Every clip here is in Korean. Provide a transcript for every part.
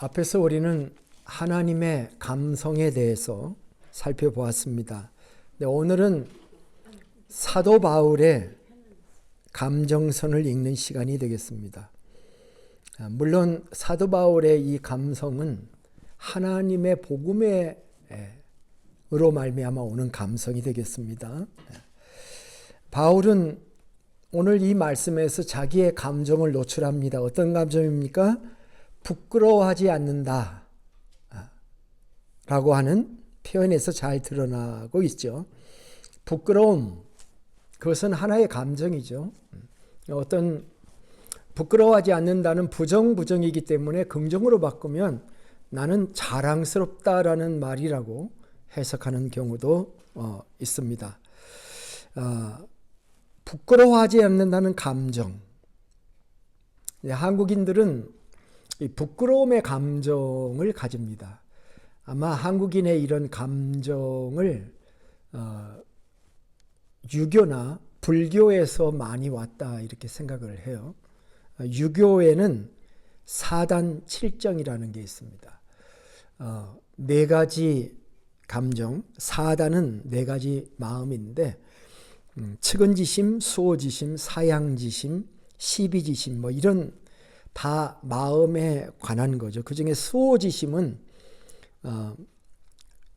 앞에서 우리는 하나님의 감성에 대해서 살펴보았습니다. 네, 오늘은 사도 바울의 감정선을 읽는 시간이 되겠습니다. 물론 사도 바울의 이 감성은 하나님의 복음으로 말미암아 오는 감성이 되겠습니다. 바울은 오늘 이 말씀에서 자기의 감정을 노출합니다. 어떤 감정입니까? 부끄러워하지 않는다 라고 하는 표현에서 잘 드러나고 있죠. 부끄러움, 그것은 하나의 감정이죠. 어떤 부끄러워하지 않는다는 부정이기 때문에 긍정으로 바꾸면 나는 자랑스럽다라는 말이라고 해석하는 경우도 있습니다. 부끄러워하지 않는다는 감정. 한국인들은 이 부끄러움의 감정을 가집니다. 아마 한국인의 이런 감정을 유교나 불교에서 많이 왔다 이렇게 생각을 해요. 유교에는 사단 7정이라는 게 있습니다. 네 가지 감정, 사단은 네 가지 마음인데 측은지심, 수호지심, 사양지심, 시비지심 이런 다 마음에 관한 거죠. 그 중에 수호지심은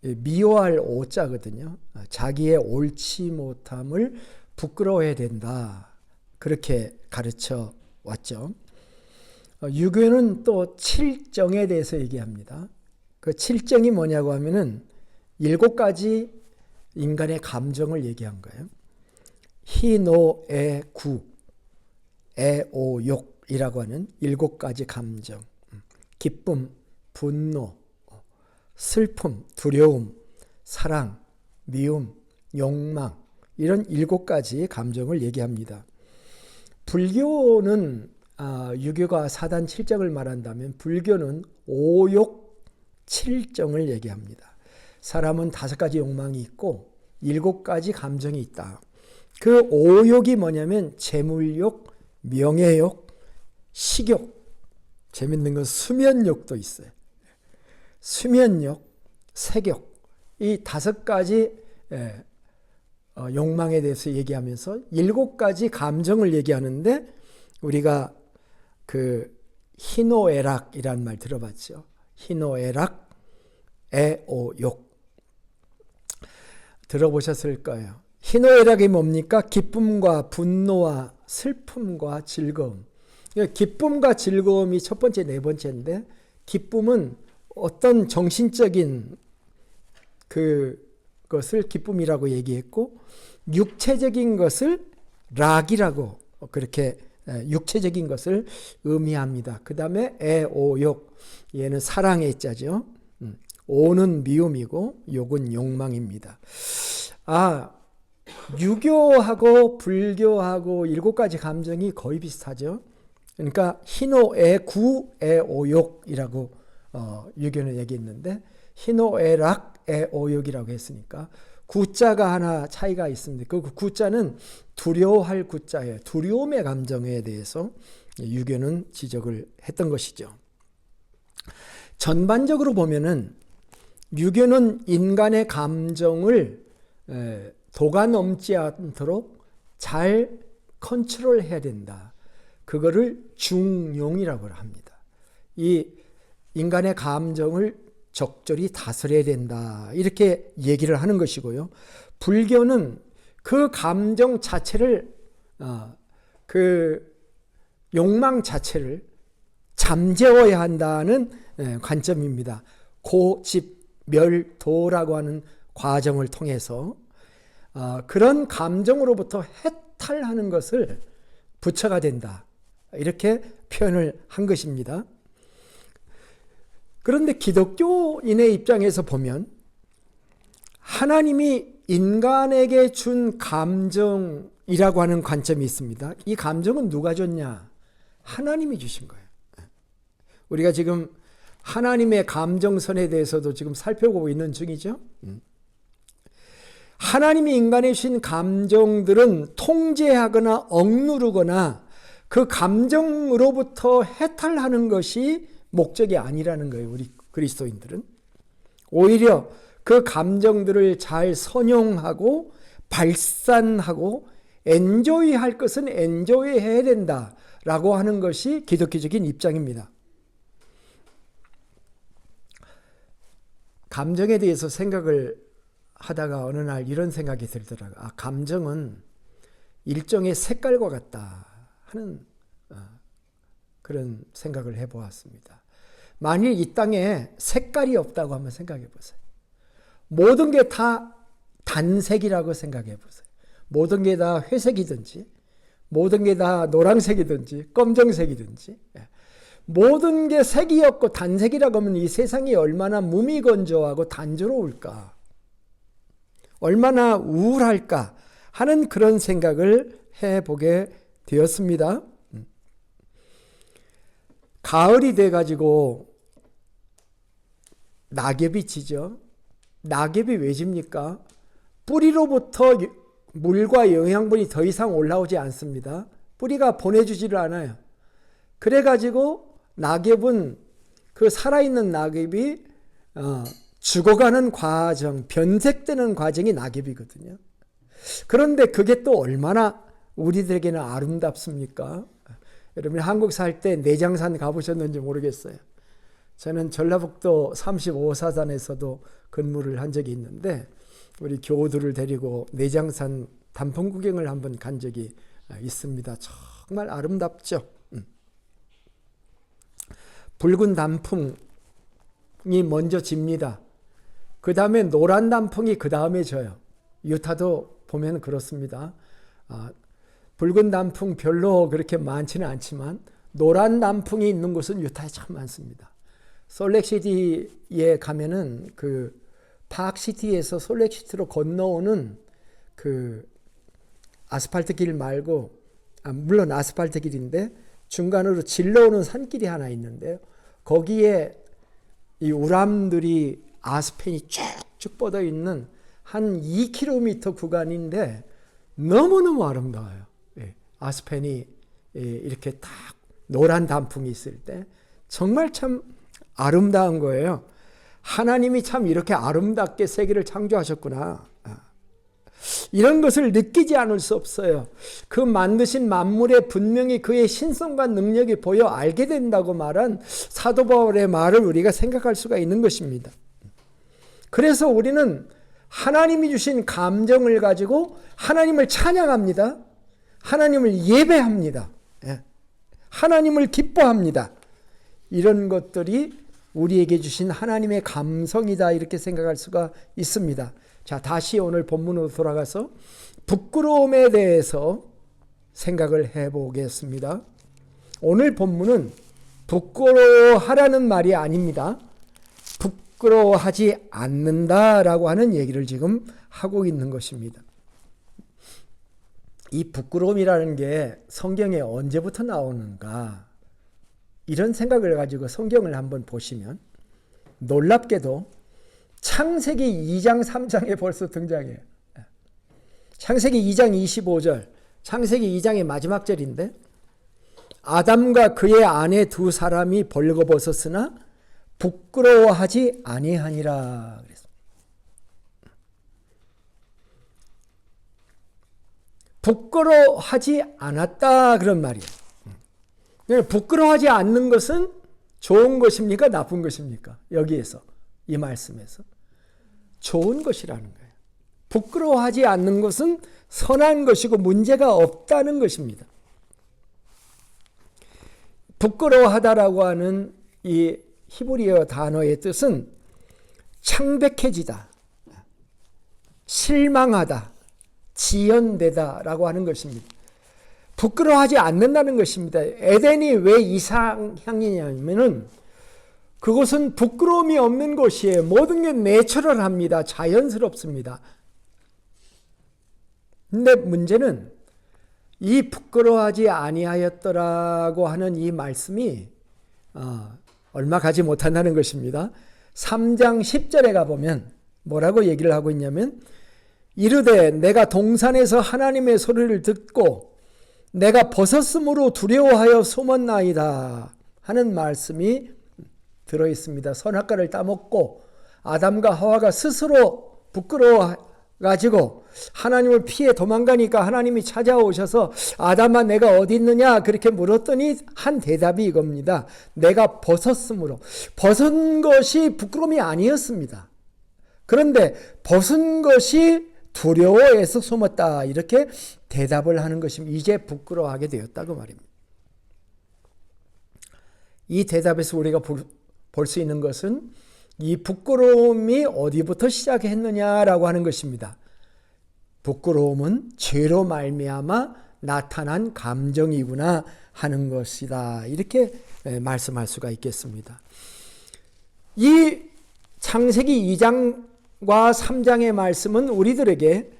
미워할 오자거든요. 자기의 옳지 못함을 부끄러워해야 된다. 그렇게 가르쳐 왔죠. 유교는 또 7정에 대해서 얘기합니다. 그 7정이 뭐냐고 하면은 7가지 인간의 감정을 얘기한 거예요. 희노애 구, 애오욕 이라고 하는 7가지 감정, 기쁨, 분노, 슬픔, 두려움, 사랑, 미움, 욕망 이런 7가지 감정을 얘기합니다. 불교는 유교가 사단 7정을 말한다면 불교는 오욕 7정을 얘기합니다. 사람은 5가지 욕망이 있고 7가지 감정이 있다. 그 오욕이 뭐냐면 재물욕, 명예욕, 식욕, 재밌는 건 수면욕도 있어요. 수면욕, 색욕, 이 5가지 욕망에 대해서 얘기하면서 7가지 감정을 얘기하는데 우리가 그 희노애락이라는 말 들어봤죠. 희노애락, 애오욕 들어보셨을 거예요. 희노애락이 뭡니까? 기쁨과 분노와 슬픔과 즐거움. 기쁨과 즐거움이 첫 번째, 네 번째인데 기쁨은 어떤 정신적인 그것을 기쁨이라고 얘기했고 육체적인 것을 락이라고 그렇게 육체적인 것을 의미합니다. 그 다음에 애오욕, 얘는 사랑의 자죠. 오는 미움이고 욕은 욕망입니다. 유교하고 불교하고 7가지 감정이 거의 비슷하죠. 그러니까 희노애구, 애오욕이라고 유교는 얘기했는데 희노애락, 애오욕이라고 했으니까 구자가 하나 차이가 있습니다. 그 구자는 두려워할 구자예요. 두려움의 감정에 대해서 유교는 지적을 했던 것이죠. 전반적으로 보면은 유교는 인간의 감정을 도가 넘지 않도록 잘 컨트롤해야 된다. 그거를 중용이라고 합니다. 이 인간의 감정을 적절히 다스려야 된다. 이렇게 얘기를 하는 것이고요. 불교는 그 감정 자체를 그 욕망 자체를 잠재워야 한다는 관점입니다. 고집멸도라고 하는 과정을 통해서 그런 감정으로부터 해탈하는 것을 부처가 된다. 이렇게 표현을 한 것입니다. 그런데 기독교인의 입장에서 보면 하나님이 인간에게 준 감정이라고 하는 관점이 있습니다. 이 감정은 누가 줬냐? 하나님이 주신 거예요. 우리가 지금 하나님의 감정선에 대해서도 지금 살펴보고 있는 중이죠. 하나님이 인간에 주신 감정들은 통제하거나 억누르거나 그 감정으로부터 해탈하는 것이 목적이 아니라는 거예요. 우리 그리스도인들은. 오히려 그 감정들을 잘 선용하고 발산하고 엔조이할 것은 엔조이해야 된다라고 하는 것이 기독교적인 입장입니다. 감정에 대해서 생각을 하다가 어느 날 이런 생각이 들더라고요. 감정은 일종의 색깔과 같다 하는 그런 생각을 해보았습니다. 만일 이 땅에 색깔이 없다고 한번 생각해 보세요. 모든 게 다 단색이라고 생각해 보세요. 모든 게 다 회색이든지 모든 게 다 노란색이든지 검정색이든지 모든 게 색이 없고 단색이라고 하면 이 세상이 얼마나 무미건조하고 단조로울까, 얼마나 우울할까 하는 그런 생각을 해보게 되었습니다. 가을이 돼가지고 낙엽이 지죠. 낙엽이 왜 집니까? 뿌리로부터 물과 영양분이 더 이상 올라오지 않습니다. 뿌리가 보내주지를 않아요. 그래가지고 낙엽은 그 살아있는 낙엽이 죽어가는 과정, 변색되는 과정이 낙엽이거든요. 그런데 그게 또 얼마나 우리들에게는 아름답습니까? 여러분 한국 살 때 내장산 가보셨는지 모르겠어요. 저는 전라북도 35사단에서도 근무를 한 적이 있는데 우리 교우들을 데리고 내장산 단풍 구경을 한번 간 적이 있습니다. 정말 아름답죠. 붉은 단풍이 먼저 집니다. 그 다음에 노란 단풍이 그 다음에 져요. 유타도 보면 그렇습니다. 붉은 단풍 별로 그렇게 많지는 않지만 노란 단풍이 있는 곳은 유타에 참 많습니다. 솔렉시티에 가면은 그 파크시티에서 솔렉시티로 건너오는 그 아스팔트 길 말고, 물론 아스팔트 길인데 중간으로 질러오는 산길이 하나 있는데요. 거기에 이 우람들이 아스펜이 쭉쭉 뻗어 있는 한 2km 구간인데 너무너무 아름다워요. 아스펜이 이렇게 딱 노란 단풍이 있을 때 정말 참 아름다운 거예요. 하나님이 참 이렇게 아름답게 세계를 창조하셨구나. 이런 것을 느끼지 않을 수 없어요. 그 만드신 만물에 분명히 그의 신성과 능력이 보여 알게 된다고 말한 사도 바울의 말을 우리가 생각할 수가 있는 것입니다. 그래서 우리는 하나님이 주신 감정을 가지고 하나님을 찬양합니다. 하나님을 예배합니다. 하나님을 기뻐합니다. 이런 것들이 우리에게 주신 하나님의 감성이다 이렇게 생각할 수가 있습니다. 자, 다시 오늘 본문으로 돌아가서 부끄러움에 대해서 생각을 해보겠습니다. 오늘 본문은 부끄러워하라는 말이 아닙니다. 부끄러워하지 않는다라고 하는 얘기를 지금 하고 있는 것입니다. 이 부끄러움이라는 게 성경에 언제부터 나오는가? 이런 생각을 가지고 성경을 한번 보시면 놀랍게도 창세기 2장 3장에 벌써 등장해요. 창세기 2장 25절, 창세기 2장의 마지막 절인데 아담과 그의 아내 두 사람이 벌거벗었으나 부끄러워하지 아니하니라 그랬습니다. 부끄러워하지 않았다 그런 말이에요. 부끄러워하지 않는 것은 좋은 것입니까? 나쁜 것입니까? 여기에서 이 말씀에서 좋은 것이라는 거예요. 부끄러워하지 않는 것은 선한 것이고 문제가 없다는 것입니다. 부끄러워하다라고 하는 이 히브리어 단어의 뜻은 창백해지다, 실망하다, 지연되다라고 하는 것입니다. 부끄러워하지 않는다는 것입니다. 에덴이 왜 이상향이냐면은 그것은 부끄러움이 없는 곳이에요. 모든 게 내추럴합니다. 자연스럽습니다. 근데 문제는 이 부끄러워하지 아니하였더라고 하는 이 말씀이 얼마 가지 못한다는 것입니다. 3장 10절에 가보면 뭐라고 얘기를 하고 있냐면 이르되 내가 동산에서 하나님의 소리를 듣고 내가 벗었으므로 두려워하여 숨었나이다 하는 말씀이 들어 있습니다. 선악과를 따먹고 아담과 하와가 스스로 부끄러워 가지고 하나님을 피해 도망가니까 하나님이 찾아오셔서 아담아 내가 어디 있느냐 그렇게 물었더니 한 대답이 이겁니다. 내가 벗었으므로. 벗은 것이 부끄러움이 아니었습니다. 그런데 벗은 것이 두려워해서 숨었다. 이렇게 대답을 하는 것입니다. 이제 부끄러워하게 되었다고 말입니다. 이 대답에서 우리가 볼 수 있는 것은 이 부끄러움이 어디부터 시작했느냐라고 하는 것입니다. 부끄러움은 죄로 말미암아 나타난 감정이구나 하는 것이다. 이렇게 말씀할 수가 있겠습니다. 이 창세기 2장과 3장의 말씀은 우리들에게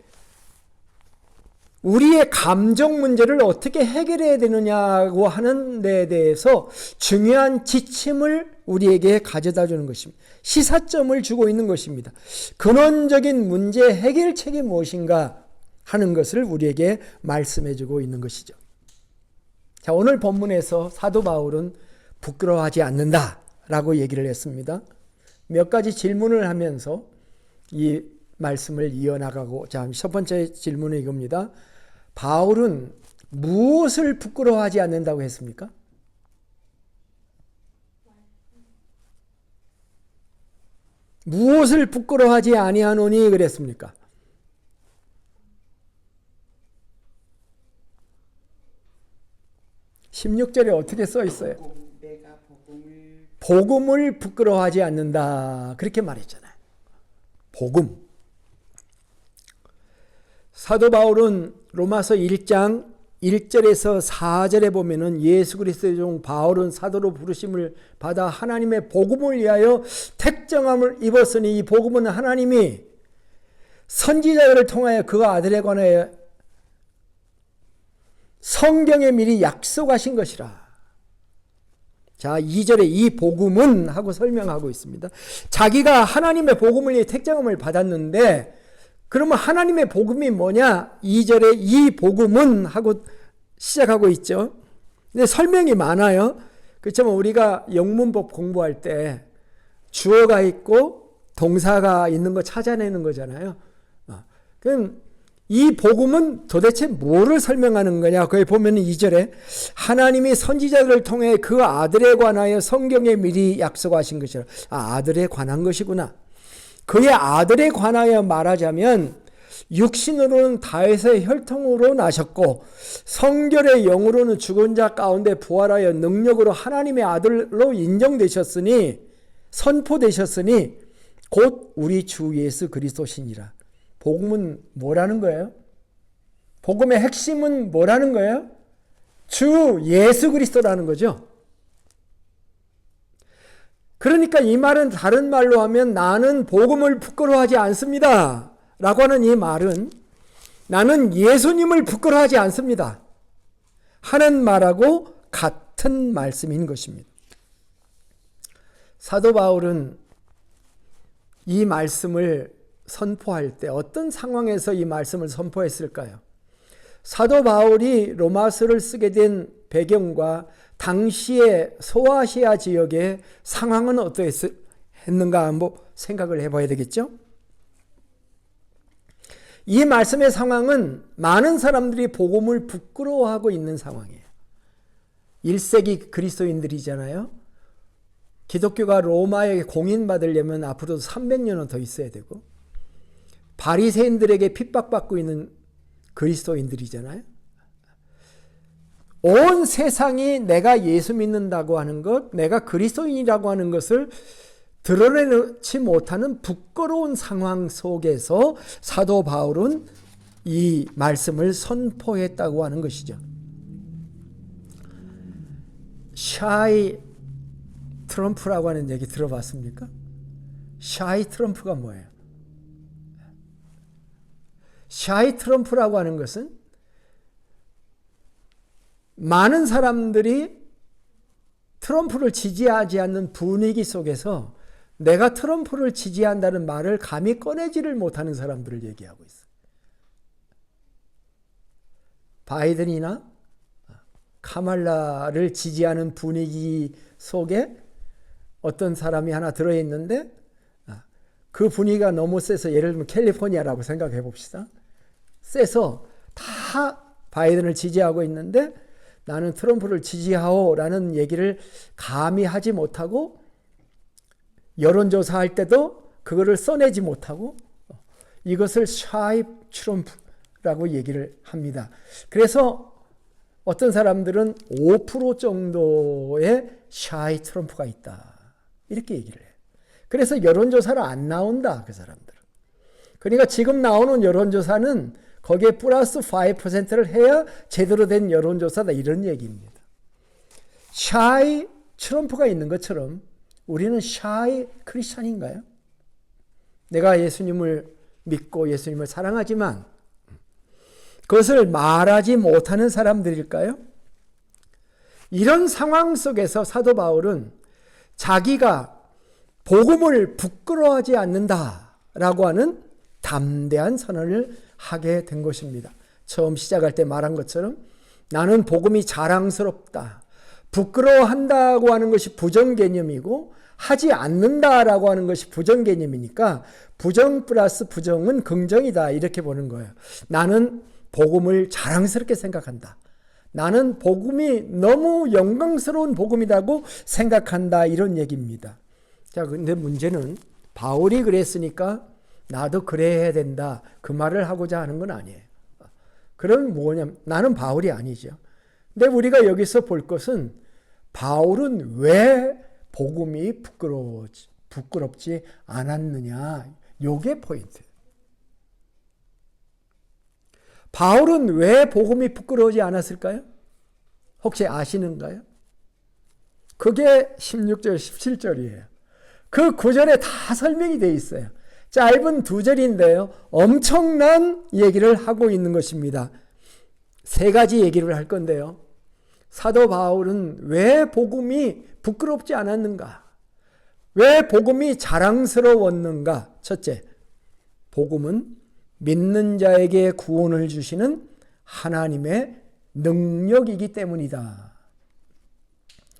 우리의 감정 문제를 어떻게 해결해야 되느냐고 하는 데 대해서 중요한 지침을 우리에게 가져다 주는 것입니다. 시사점을 주고 있는 것입니다. 근원적인 문제 해결책이 무엇인가 하는 것을 우리에게 말씀해 주고 있는 것이죠. 자, 오늘 본문에서 사도 바울은 부끄러워하지 않는다라고 얘기를 했습니다. 몇 가지 질문을 하면서 이 말씀을 이어나가고, 자, 첫 번째 질문은 이겁니다. 바울은 무엇을 부끄러워하지 않는다고 했습니까? 무엇을 부끄러워하지 아니하노니 그랬습니까? 16절에 어떻게 써 있어요? 복음을 부끄러워하지 않는다. 그렇게 말했잖아요. 복음. 사도 바울은 로마서 1장 1절에서 4절에 보면은 예수 그리스도의 종 바울은 사도로 부르심을 받아 하나님의 복음을 위하여 택정함을 입었으니 이 복음은 하나님이 선지자들을 통하여 그 아들에 관하여 성경에 미리 약속하신 것이라. 자, 2절에 이 복음은 하고 설명하고 있습니다. 자기가 하나님의 복음을 위해 택정함을 받았는데 그러면 하나님의 복음이 뭐냐? 2절에 이 복음은 하고 시작하고 있죠. 근데 설명이 많아요. 그렇지만 우리가 영문법 공부할 때 주어가 있고 동사가 있는 거 찾아내는 거잖아요. 그럼 이 복음은 도대체 뭐를 설명하는 거냐? 거기 보면 2절에 하나님이 선지자들을 통해 그 아들에 관하여 성경에 미리 약속하신 것이라. 아들에 관한 것이구나. 그의 아들에 관하여 말하자면 육신으로는 다윗의 혈통으로 나셨고 성결의 영으로는 죽은 자 가운데 부활하여 능력으로 하나님의 아들로 인정되셨으니 선포되셨으니 곧 우리 주 예수 그리스도시니라. 복음은 뭐라는 거예요? 복음의 핵심은 뭐라는 거예요? 주 예수 그리스도라는 거죠. 그러니까 이 말은 다른 말로 하면 나는 복음을 부끄러워하지 않습니다 라고 하는 이 말은 나는 예수님을 부끄러워하지 않습니다 하는 말하고 같은 말씀인 것입니다. 사도 바울은 이 말씀을 선포할 때 어떤 상황에서 이 말씀을 선포했을까요? 사도 바울이 로마서를 쓰게 된 배경과 당시의 소아시아 지역의 상황은 어떠했는가 한번 생각을 해봐야 되겠죠? 이 말씀의 상황은 많은 사람들이 복음을 부끄러워하고 있는 상황이에요. 1세기 그리스도인들이잖아요. 기독교가 로마에 공인받으려면 앞으로도 300년은 더 있어야 되고 바리새인들에게 핍박받고 있는 그리스도인들이잖아요. 온 세상이 내가 예수 믿는다고 하는 것, 내가 그리스도인이라고 하는 것을 드러내지 못하는 부끄러운 상황 속에서 사도 바울은 이 말씀을 선포했다고 하는 것이죠. 샤이 트럼프라고 하는 얘기 들어봤습니까? 샤이 트럼프가 뭐예요? 샤이 트럼프라고 하는 것은 많은 사람들이 트럼프를 지지하지 않는 분위기 속에서 내가 트럼프를 지지한다는 말을 감히 꺼내지를 못하는 사람들을 얘기하고 있어요. 바이든이나 카말라를 지지하는 분위기 속에 어떤 사람이 하나 들어있는데 그 분위기가 너무 세서 예를 들면 캘리포니아라고 생각해 봅시다. 세서 다 바이든을 지지하고 있는데 나는 트럼프를 지지하오라는 얘기를 감히 하지 못하고 여론조사할 때도 그거를 써내지 못하고 이것을 샤이 트럼프라고 얘기를 합니다. 그래서 어떤 사람들은 5% 정도의 샤이 트럼프가 있다. 이렇게 얘기를 해요. 그래서 여론조사를 안 나온다. 그 사람들은. 그러니까 지금 나오는 여론조사는 거기에 플러스 5%를 해야 제대로 된 여론조사다. 이런 얘기입니다. 샤이 트럼프가 있는 것처럼 우리는 샤이 크리스찬인가요? 내가 예수님을 믿고 예수님을 사랑하지만 그것을 말하지 못하는 사람들일까요? 이런 상황 속에서 사도 바울은 자기가 복음을 부끄러워하지 않는다라고 하는 담대한 선언을 하게 된 것입니다. 처음 시작할 때 말한 것처럼 나는 복음이 자랑스럽다. 부끄러워한다고 하는 것이 부정 개념이고 하지 않는다라고 하는 것이 부정 개념이니까 부정 플러스 부정은 긍정이다. 이렇게 보는 거예요. 나는 복음을 자랑스럽게 생각한다. 나는 복음이 너무 영광스러운 복음이라고 생각한다. 이런 얘기입니다. 자, 근데 문제는 바울이 그랬으니까 나도 그래야 된다. 그 말을 하고자 하는 건 아니에요. 그럼 뭐냐면 나는 바울이 아니죠. 근데 우리가 여기서 볼 것은 바울은 왜 복음이 부끄럽지 않았느냐. 요게 포인트예요. 바울은 왜 복음이 부끄러우지 않았을까요? 혹시 아시는가요? 그게 16절, 17절이에요. 그 구절에 다 설명이 되어 있어요. 짧은 2절인데요. 엄청난 얘기를 하고 있는 것입니다. 3가지 얘기를 할 건데요. 사도 바울은 왜 복음이 부끄럽지 않았는가? 왜 복음이 자랑스러웠는가? 첫째, 복음은 믿는 자에게 구원을 주시는 하나님의 능력이기 때문이다.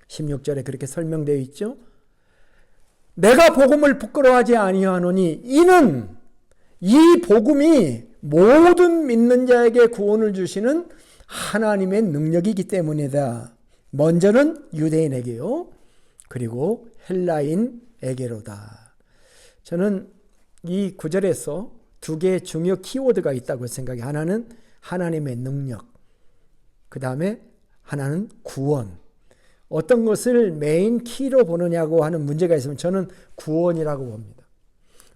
16절에 그렇게 설명되어 있죠. 내가 복음을 부끄러워하지 아니하노니 이는 이 복음이 모든 믿는 자에게 구원을 주시는 하나님의 능력이기 때문이다. 먼저는 유대인에게요. 그리고 헬라인에게로다. 저는 이 구절에서 2개의 중요 키워드가 있다고 생각해요. 하나는 하나님의 능력, 그 다음에 하나는 구원. 어떤 것을 메인 키로 보느냐고 하는 문제가 있으면 저는 구원이라고 봅니다.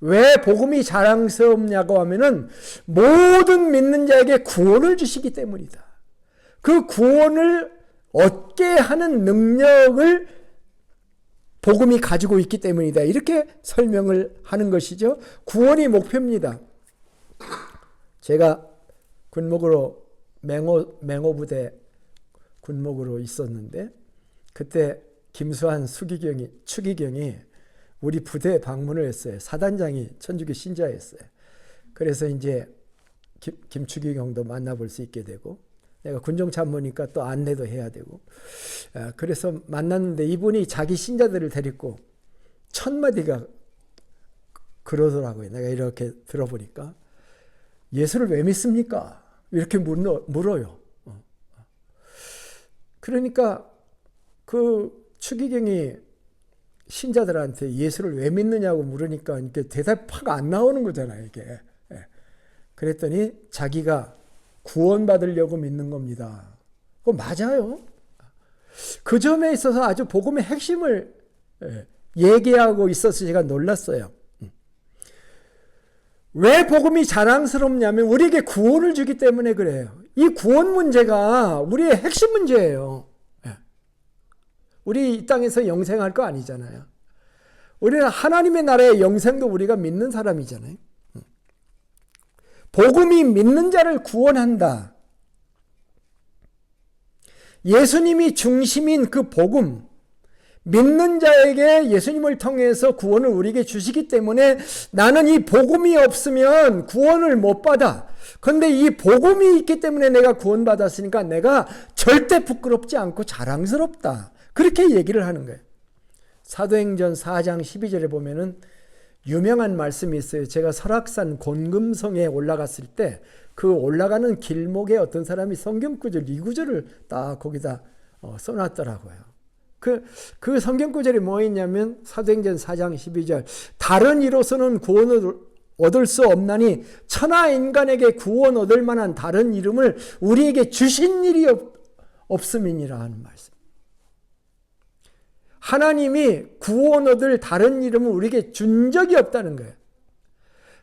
왜 복음이 자랑스럽냐고 하면은 모든 믿는 자에게 구원을 주시기 때문이다. 그 구원을 얻게 하는 능력을 복음이 가지고 있기 때문이다. 이렇게 설명을 하는 것이죠. 구원이 목표입니다. 제가 군목으로 맹호부대 군목으로 있었는데 그때 김수환 추기경이 우리 부대에 방문을 했어요. 사단장이 천주교 신자였어요. 그래서 이제 김추기경도 만나볼 수 있게 되고 내가 군종 참모니까 또 안내도 해야 되고 그래서 만났는데 이분이 자기 신자들을 데리고 1000마디가 그러더라고요. 내가 이렇게 들어보니까 예수를 왜 믿습니까? 이렇게 물어요. 그러니까 그 추기경이 신자들한테 예수를 왜 믿느냐고 물으니까 이렇게 대답이 팍 안 나오는 거잖아요. 이게. 그랬더니 자기가 구원받으려고 믿는 겁니다. 그거 맞아요. 그 점에 있어서 아주 복음의 핵심을 얘기하고 있어서 제가 놀랐어요. 왜 복음이 자랑스럽냐면 우리에게 구원을 주기 때문에 그래요. 이 구원 문제가 우리의 핵심 문제예요. 우리 이 땅에서 영생할 거 아니잖아요. 우리는 하나님의 나라의 영생도 우리가 믿는 사람이잖아요. 복음이 믿는 자를 구원한다. 예수님이 중심인 그 복음, 믿는 자에게 예수님을 통해서 구원을 우리에게 주시기 때문에 나는 이 복음이 없으면 구원을 못 받아. 그런데 이 복음이 있기 때문에 내가 구원받았으니까 내가 절대 부끄럽지 않고 자랑스럽다. 그렇게 얘기를 하는 거예요. 사도행전 4장 12절에 보면은 유명한 말씀이 있어요. 제가 설악산 곤금성에 올라갔을 때 그 올라가는 길목에 어떤 사람이 성경 구절 2구절을 딱 거기다 써놨더라고요. 그 성경 구절이 뭐였냐면 사도행전 4장 12절 다른 이로서는 구원을 얻을 수 없나니 천하 인간에게 구원 얻을 만한 다른 이름을 우리에게 주신 일이 없음이니라 하는 말씀. 하나님이 구원 얻을 다른 이름을 우리에게 준 적이 없다는 거예요.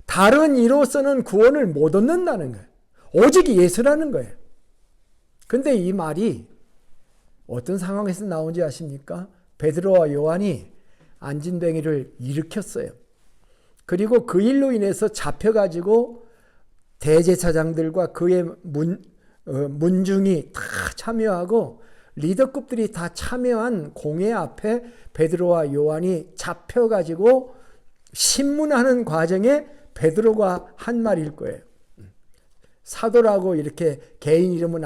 다른 이로서는 구원을 못 얻는다는 거예요. 오직 예수라는 거예요. 근데 이 말이 어떤 상황에서 나온지 아십니까? 베드로와 요한이 안진뱅이를 일으켰어요. 그리고 그 일로 인해서 잡혀가지고 대제사장들과 그의 문중이 다 참여하고 리더급들이 다 참여한 공회 앞에 베드로와 요한이 잡혀가지고 신문하는 과정에 베드로가 한 말일 거예요. 사도라고 이렇게 개인 이름은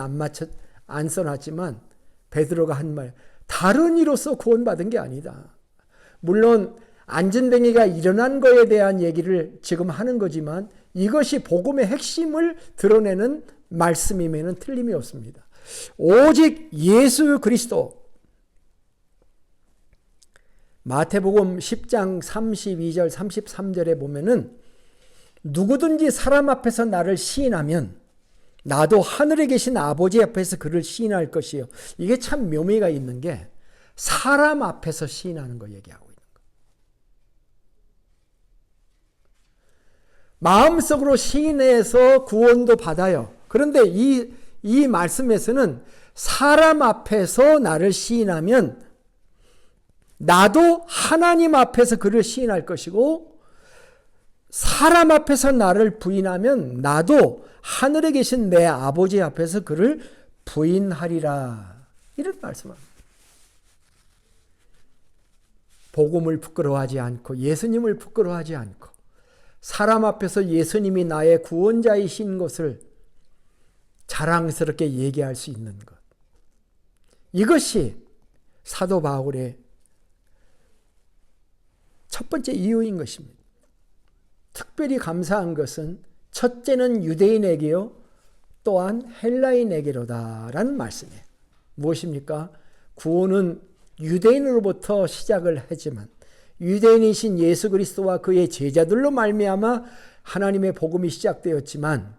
안 써놨지만 베드로가 한 말, 다른 이로서 구원받은 게 아니다. 물론 안진뱅이가 일어난 거에 대한 얘기를 지금 하는 거지만 이것이 복음의 핵심을 드러내는 말씀임에는 틀림이 없습니다. 오직 예수 그리스도. 마태복음 10장 32절 33절에 보면은 누구든지 사람 앞에서 나를 시인하면 나도 하늘에 계신 아버지 앞에서 그를 시인할 것이요. 이게 참 묘미가 있는 게 사람 앞에서 시인하는 거 얘기하고 있는 거예요. 마음속으로 시인해서 구원도 받아요. 그런데 이 말씀에서는 사람 앞에서 나를 시인하면 나도 하나님 앞에서 그를 시인할 것이고 사람 앞에서 나를 부인하면 나도 하늘에 계신 내 아버지 앞에서 그를 부인하리라. 이런 말씀합니다. 복음을 부끄러워하지 않고 예수님을 부끄러워하지 않고 사람 앞에서 예수님이 나의 구원자이신 것을 자랑스럽게 얘기할 수 있는 것. 이것이 사도 바울의 첫 번째 이유인 것입니다. 특별히 감사한 것은 첫째는 유대인에게요 또한 헬라인에게로다라는 말씀이에요. 무엇입니까? 구원은 유대인으로부터 시작을 하지만 유대인이신 예수 그리스도와 그의 제자들로 말미암아 하나님의 복음이 시작되었지만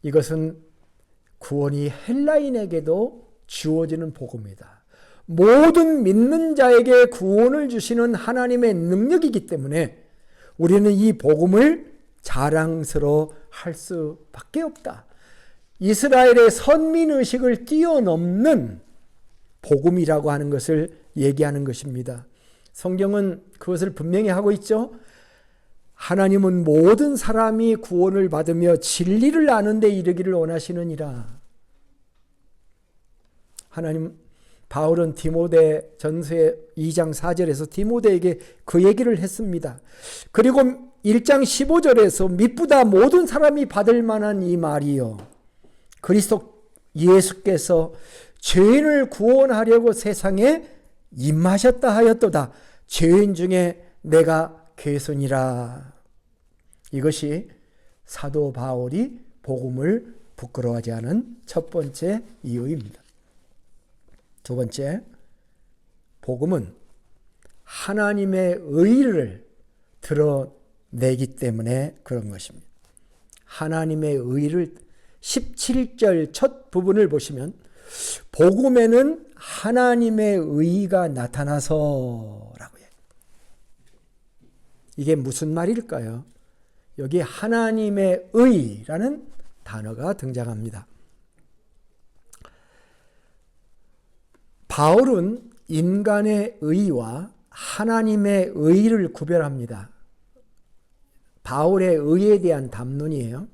이것은 구원이 헬라인에게도 주어지는 복음이다. 모든 믿는 자에게 구원을 주시는 하나님의 능력이기 때문에 우리는 이 복음을 자랑스러워 할 수밖에 없다. 이스라엘의 선민의식을 뛰어넘는 복음이라고 하는 것을 얘기하는 것입니다. 성경은 그것을 분명히 하고 있죠. 하나님은 모든 사람이 구원을 받으며 진리를 아는 데 이르기를 원하시느니라. 바울은 디모데 전서의 2장 4절에서 디모데에게 그 얘기를 했습니다. 그리고 1장 15절에서 미쁘다 모든 사람이 받을 만한 이 말이요. 그리스도 예수께서 죄인을 구원하려고 세상에 임하셨다 하였도다. 죄인 중에 내가 괴손이라. 이것이 사도 바울이 복음을 부끄러워하지 않은 첫 번째 이유입니다. 두 번째, 복음은 하나님의 의를 드러내기 때문에 그런 것입니다. 하나님의 의를 17절 첫 부분을 보시면 복음에는 하나님의 의가 나타나서라고 해요. 이게 무슨 말일까요? 여기 하나님의 의라는 단어가 등장합니다. 바울은 인간의 의와 하나님의 의를 구별합니다. 바울의 의에 대한 담론이에요.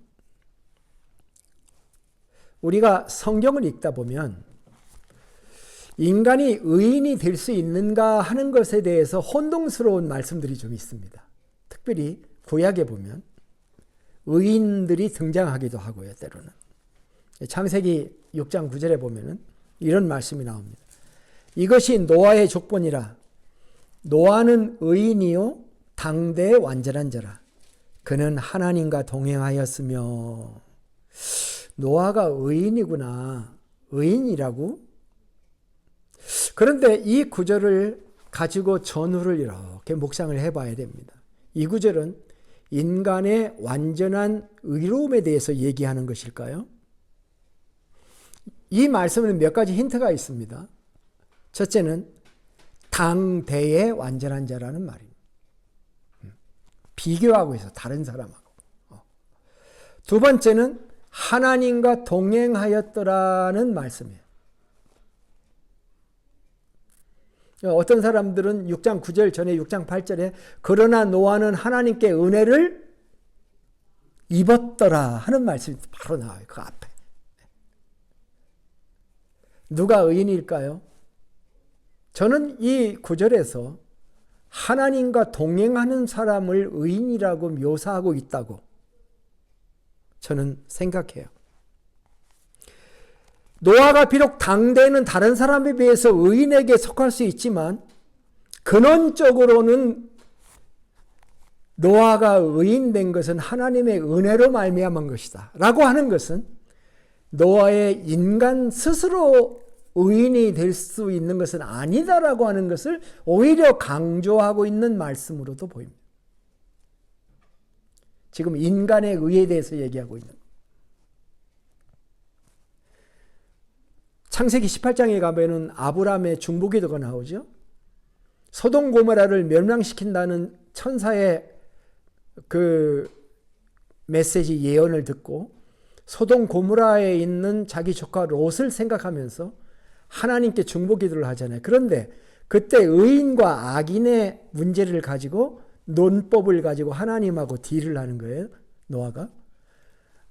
우리가 성경을 읽다 보면 인간이 의인이 될 수 있는가 하는 것에 대해서 혼동스러운 말씀들이 좀 있습니다. 특별히 구약에 보면 의인들이 등장하기도 하고요. 때로는 창세기 6장 9절에 보면 이런 말씀이 나옵니다. 이것이 노아의 족보니라. 노아는 의인이요 당대의 완전한 자라. 그는 하나님과 동행하였으며. 노아가 의인이구나. 의인이라고? 그런데 이 구절을 가지고 전후를 이렇게 묵상을 해봐야 됩니다. 이 구절은 인간의 완전한 의로움에 대해서 얘기하는 것일까요? 이 말씀에는 몇 가지 힌트가 있습니다. 첫째는 당대의 완전한 자라는 말입니다. 비교하고 있어, 다른 사람하고. 두 번째는 하나님과 동행하였더라는 말씀이에요. 어떤 사람들은 6장 9절 전에 6장 8절에 그러나 노아는 하나님께 은혜를 입었더라 하는 말씀이 바로 나와요. 그 앞에. 누가 의인일까요? 저는 이 구절에서 하나님과 동행하는 사람을 의인이라고 묘사하고 있다고 저는 생각해요. 노아가 비록 당대에는 다른 사람에 비해서 의인에게 속할 수 있지만 근원적으로는 노아가 의인된 것은 하나님의 은혜로 말미암은 것이다 라고 하는 것은 노아의 인간 스스로 의인이 될 수 있는 것은 아니다라고 하는 것을 오히려 강조하고 있는 말씀으로도 보입니다. 지금 인간의 의에 대해서 얘기하고 있는 거예요. 창세기 18장에 가면은 아브라함의 중보기도가 나오죠. 소돔 고모라를 멸망시킨다는 천사의 그 메시지 예언을 듣고 소돔 고모라에 있는 자기 조카 롯을 생각하면서 하나님께 중보기도를 하잖아요. 그런데 그때 의인과 악인의 문제를 가지고 논법을 가지고 하나님하고 딜을 하는 거예요. 노아가.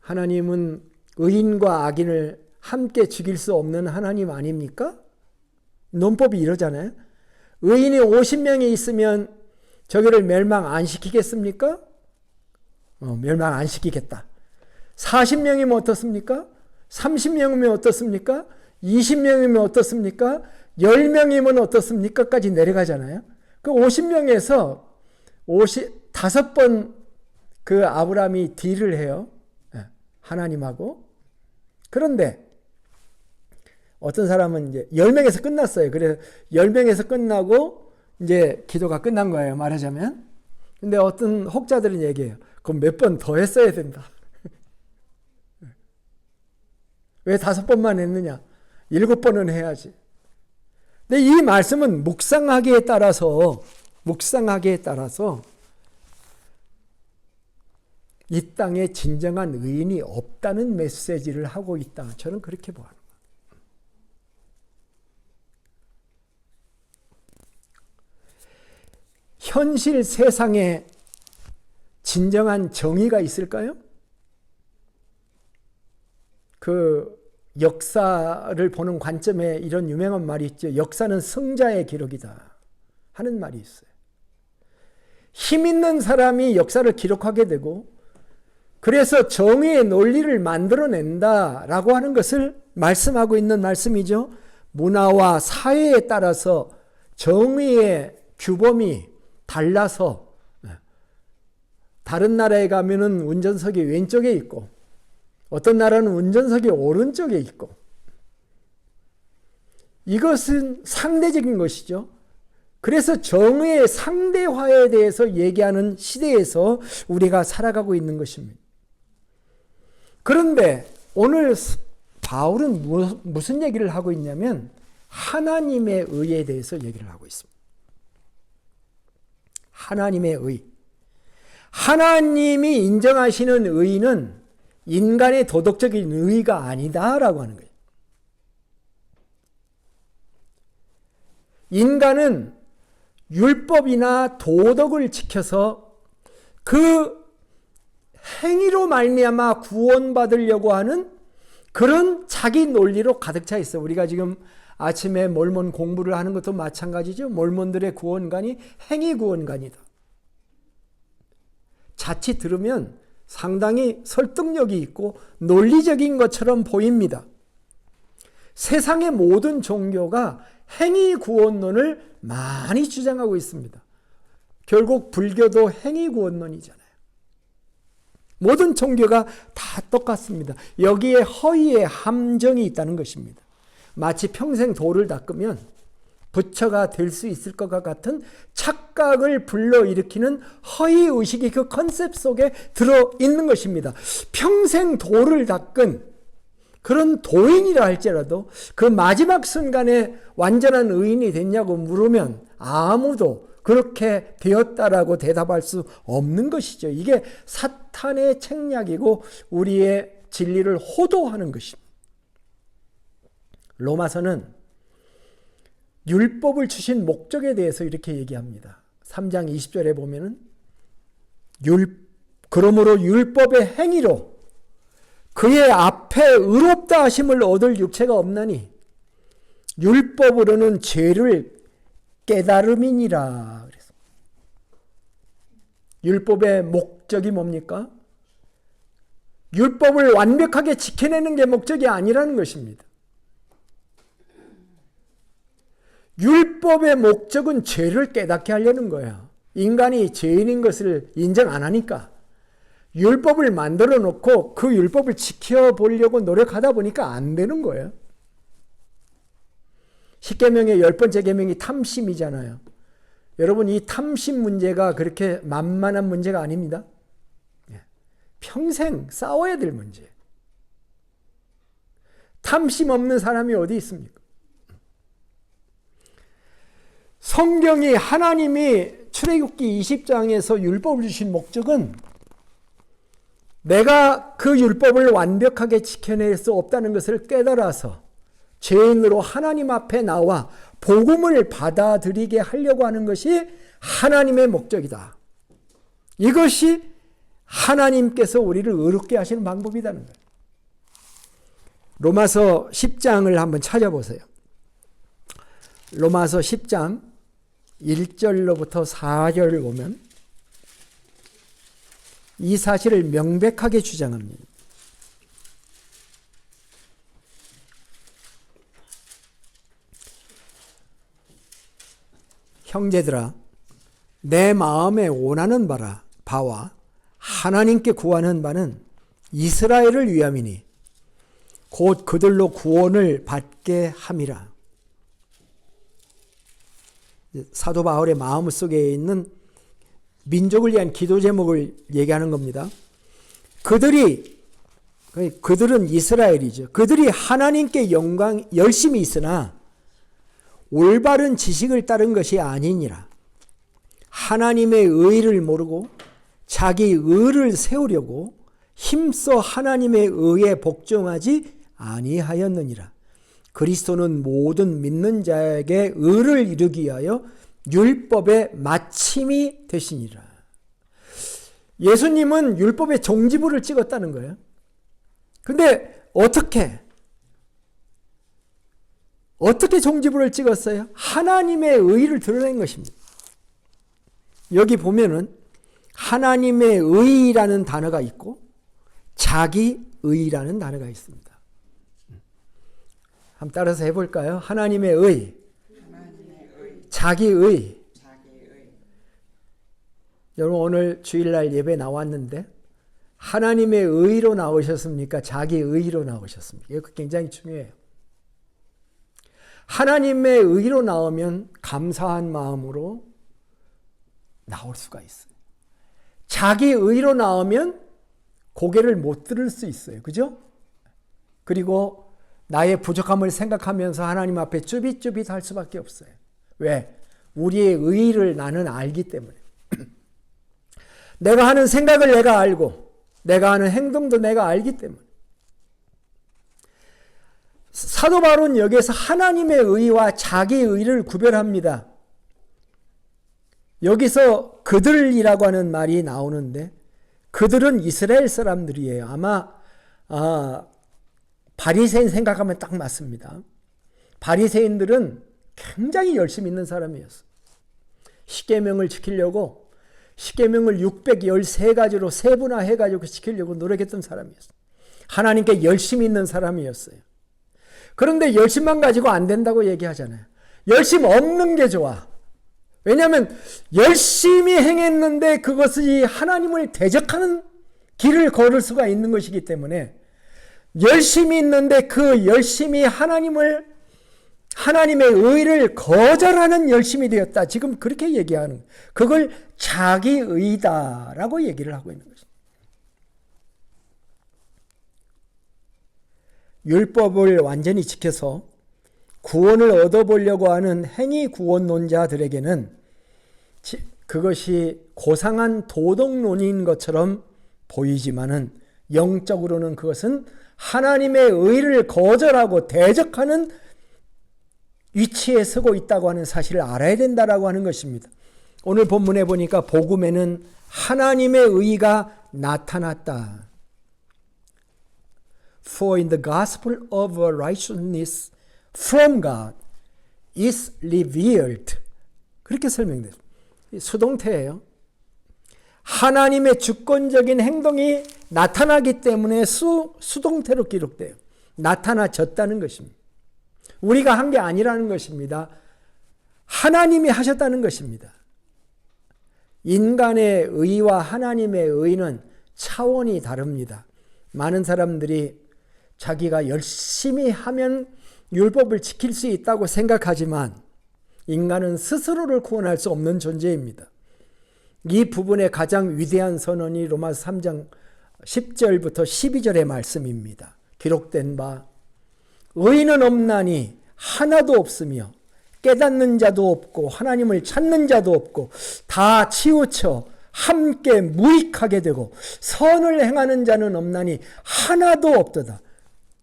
하나님은 의인과 악인을 함께 죽일 수 없는 하나님 아닙니까? 논법이 이러잖아요. 의인이 50명이 있으면 저기를 멸망 안 시키겠습니까? 멸망 안 시키겠다. 40명이면 어떻습니까? 30명이면 어떻습니까? 20명이면 어떻습니까? 10명이면 어떻습니까? 까지 내려가잖아요. 그 50명에서 5번 그 아브라함이 딜을 해요. 하나님하고. 그런데 어떤 사람은 이제 10명에서 끝났어요. 그래서 10명에서 끝나고 이제 기도가 끝난 거예요. 말하자면. 근데 어떤 혹자들은 얘기해요. 그럼 몇 번 더 했어야 된다. 왜 5번만 했느냐? 7번은 해야지. 근데 이 말씀은 묵상하기에 따라서 이 땅에 진정한 의인이 없다는 메시지를 하고 있다. 저는 그렇게 봐요. 현실 세상에 진정한 정의가 있을까요? 그 역사를 보는 관점에 이런 유명한 말이 있죠. 역사는 승자의 기록이다 하는 말이 있어요. 힘 있는 사람이 역사를 기록하게 되고 그래서 정의의 논리를 만들어낸다라고 하는 것을 말씀하고 있는 말씀이죠. 문화와 사회에 따라서 정의의 규범이 달라서 다른 나라에 가면은 운전석이 왼쪽에 있고 어떤 나라는 운전석이 오른쪽에 있고 이것은 상대적인 것이죠. 그래서 정의의 상대화에 대해서 얘기하는 시대에서 우리가 살아가고 있는 것입니다. 그런데 오늘 바울은 무슨 얘기를 하고 있냐면 하나님의 의에 대해서 얘기를 하고 있습니다. 하나님의 의. 하나님이 인정하시는 의는 인간의 도덕적인 의가 아니다라고 하는 거예요. 인간은 율법이나 도덕을 지켜서 그 행위로 말미암아 구원받으려고 하는 그런 자기 논리로 가득 차 있어요. 우리가 지금 아침에 몰몬 공부를 하는 것도 마찬가지죠. 몰몬들의 구원관이 행위 구원관이다. 자칫 들으면 상당히 설득력이 있고 논리적인 것처럼 보입니다. 세상의 모든 종교가 행위 구원론을 많이 주장하고 있습니다. 결국 불교도 행위구원론이잖아요. 모든 종교가 다 똑같습니다. 여기에 허위의 함정이 있다는 것입니다. 마치 평생 돌을 닦으면 부처가 될 수 있을 것과 같은 착각을 불러일으키는 허위의식이 그 컨셉 속에 들어있는 것입니다. 평생 돌을 닦은 그런 도인이라 할지라도 그 마지막 순간에 완전한 의인이 됐냐고 물으면 아무도 그렇게 되었다라고 대답할 수 없는 것이죠. 이게 사탄의 책략이고 우리의 진리를 호도하는 것입니다. 로마서는 율법을 주신 목적에 대해서 이렇게 얘기합니다. 3장 20절에 보면은 그러므로 율법의 행위로 그의 앞에 의롭다 하심을 얻을 육체가 없나니 율법으로는 죄를 깨달음이니라. 그래서 율법의 목적이 뭡니까? 율법을 완벽하게 지켜내는 게 목적이 아니라는 것입니다. 율법의 목적은 죄를 깨닫게 하려는 거예요. 인간이 죄인인 것을 인정 안 하니까 율법을 만들어 놓고 그 율법을 지켜보려고 노력하다 보니까 안 되는 거예요. 십계명의 10번째 계명이 탐심이잖아요. 여러분, 이 탐심 문제가 그렇게 만만한 문제가 아닙니다. 평생 싸워야 될 문제예요. 탐심 없는 사람이 어디 있습니까? 성경이 하나님이 출애굽기 20장에서 율법을 주신 목적은 내가 그 율법을 완벽하게 지켜낼 수 없다는 것을 깨달아서 죄인으로 하나님 앞에 나와 복음을 받아들이게 하려고 하는 것이 하나님의 목적이다. 이것이 하나님께서 우리를 의롭게 하시는 방법이라는 거예요. 로마서 10장을 한번 찾아보세요. 로마서 10장 1절로부터 4절을 보면 이 사실을 명백하게 주장합니다. 형제들아, 내 마음에 원하는 바와 하나님께 구하는 바는 이스라엘을 위함이니 곧 그들로 구원을 받게 함이라. 사도 바울의 마음속에 있는 민족을 위한 기도 제목을 얘기하는 겁니다. 그들은 이스라엘이죠. 그들이 하나님께 열심히 있으나 올바른 지식을 따른 것이 아니니라. 하나님의 의를 모르고 자기 의를 세우려고 힘써 하나님의 의에 복종하지 아니하였느니라. 그리스도는 모든 믿는 자에게 의를 이루기 위하여 율법의 마침이 되시니라. 예수님은 율법의 종지부를 찍었다는 거예요. 근데 어떻게 종지부를 찍었어요? 하나님의 의를 드러낸 것입니다. 여기 보면은 하나님의 의라는 단어가 있고 자기 의라는 단어가 있습니다. 한번 따라서 해볼까요? 하나님의 의, 자기 의. 여러분, 오늘 주일날 예배 나왔는데 하나님의 의로 나오셨습니까? 자기 의로 나오셨습니까? 이거 굉장히 중요해요. 하나님의 의로 나오면 감사한 마음으로 나올 수가 있어요. 자기 의로 나오면 고개를 못 들을 수 있어요. 그죠? 그리고 나의 부족함을 생각하면서 하나님 앞에 쭈빗쭈빗 할 수밖에 없어요. 왜? 우리의 의의를 나는 알기 때문에. 내가 하는 생각을 내가 알고 내가 하는 행동도 내가 알기 때문에. 사도 바울은 여기에서 하나님의 의와 자기 의를 구별합니다. 여기서 그들이라고 하는 말이 나오는데 그들은 이스라엘 사람들이에요. 아마 바리새인 생각하면 딱 맞습니다. 바리새인들은 굉장히 열심히 있는 사람이었어요. 십계명을 지키려고 십계명을 613가지로 세분화해가지고 지키려고 노력했던 사람이었어요. 하나님께 열심히 있는 사람이었어요. 그런데 열심만 가지고 안 된다고 얘기하잖아요. 열심 없는 게 좋아. 왜냐하면 열심히 행했는데 그것이 하나님을 대적하는 길을 걸을 수가 있는 것이기 때문에 열심히 있는데 그 열심히 하나님의 의를 거절하는 열심이 되었다. 지금 그렇게 얘기하는, 그걸 자기의다라고 얘기를 하고 있는 것입니다. 율법을 완전히 지켜서 구원을 얻어보려고 하는 행위 구원론자들에게는 그것이 고상한 도덕론인 것처럼 보이지만은 영적으로는 그것은 하나님의 의를 거절하고 대적하는 위치에 서고 있다고 하는 사실을 알아야 된다라고 하는 것입니다. 오늘 본문에 보니까 복음에는 하나님의 의가 나타났다. For in the gospel of righteousness from God is revealed. 그렇게 설명돼요. 수동태예요. 하나님의 주권적인 행동이 나타나기 때문에 수동태로 기록돼요. 나타나졌다는 것입니다. 우리가 한 게 아니라는 것입니다. 하나님이 하셨다는 것입니다. 인간의 의와 하나님의 의는 차원이 다릅니다. 많은 사람들이 자기가 열심히 하면 율법을 지킬 수 있다고 생각하지만 인간은 스스로를 구원할 수 없는 존재입니다. 이 부분의 가장 위대한 선언이 로마서 3장 10절부터 12절의 말씀입니다. 기록된 바 의인은 없나니 하나도 없으며 깨닫는 자도 없고 하나님을 찾는 자도 없고 다 치우쳐 함께 무익하게 되고 선을 행하는 자는 없나니 하나도 없도다.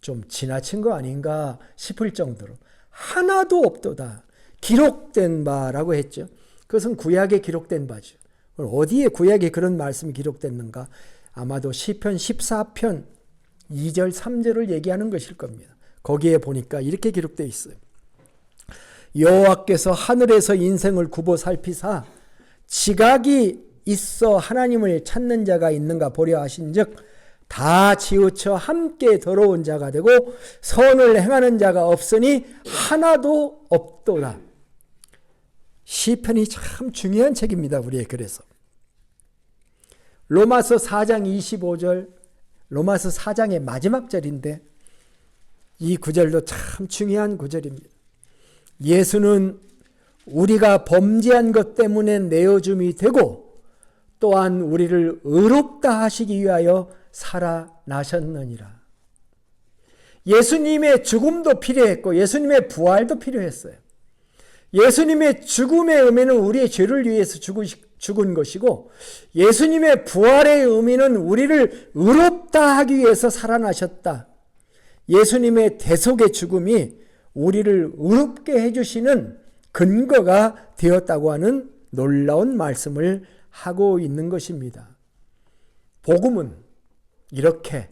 좀 지나친 거 아닌가 싶을 정도로 하나도 없도다. 기록된 바라고 했죠. 그것은 구약에 기록된 바죠. 어디에 구약에 그런 말씀이 기록됐는가? 아마도 시편 14편 2절 3절을 얘기하는 것일 겁니다. 거기에 보니까 이렇게 기록되어 있어요. 여호와께서 하늘에서 인생을 굽어 살피사 지각이 있어 하나님을 찾는 자가 있는가 보려 하신즉 다 치우쳐 함께 더러운 자가 되고 선을 행하는 자가 없으니 하나도 없도다. 시편이 참 중요한 책입니다. 우리의 글에서. 로마서 4장 25절, 로마서 4장의 마지막 절인데 이 구절도 참 중요한 구절입니다. 예수는 우리가 범죄한 것 때문에 내어줌이 되고 또한 우리를 의롭다 하시기 위하여 살아나셨느니라. 예수님의 죽음도 필요했고 예수님의 부활도 필요했어요. 예수님의 죽음의 의미는 우리의 죄를 위해서 죽은 것이고 예수님의 부활의 의미는 우리를 의롭다 하기 위해서 살아나셨다. 예수님의 대속의 죽음이 우리를 의롭게 해주시는 근거가 되었다고 하는 놀라운 말씀을 하고 있는 것입니다. 복음은 이렇게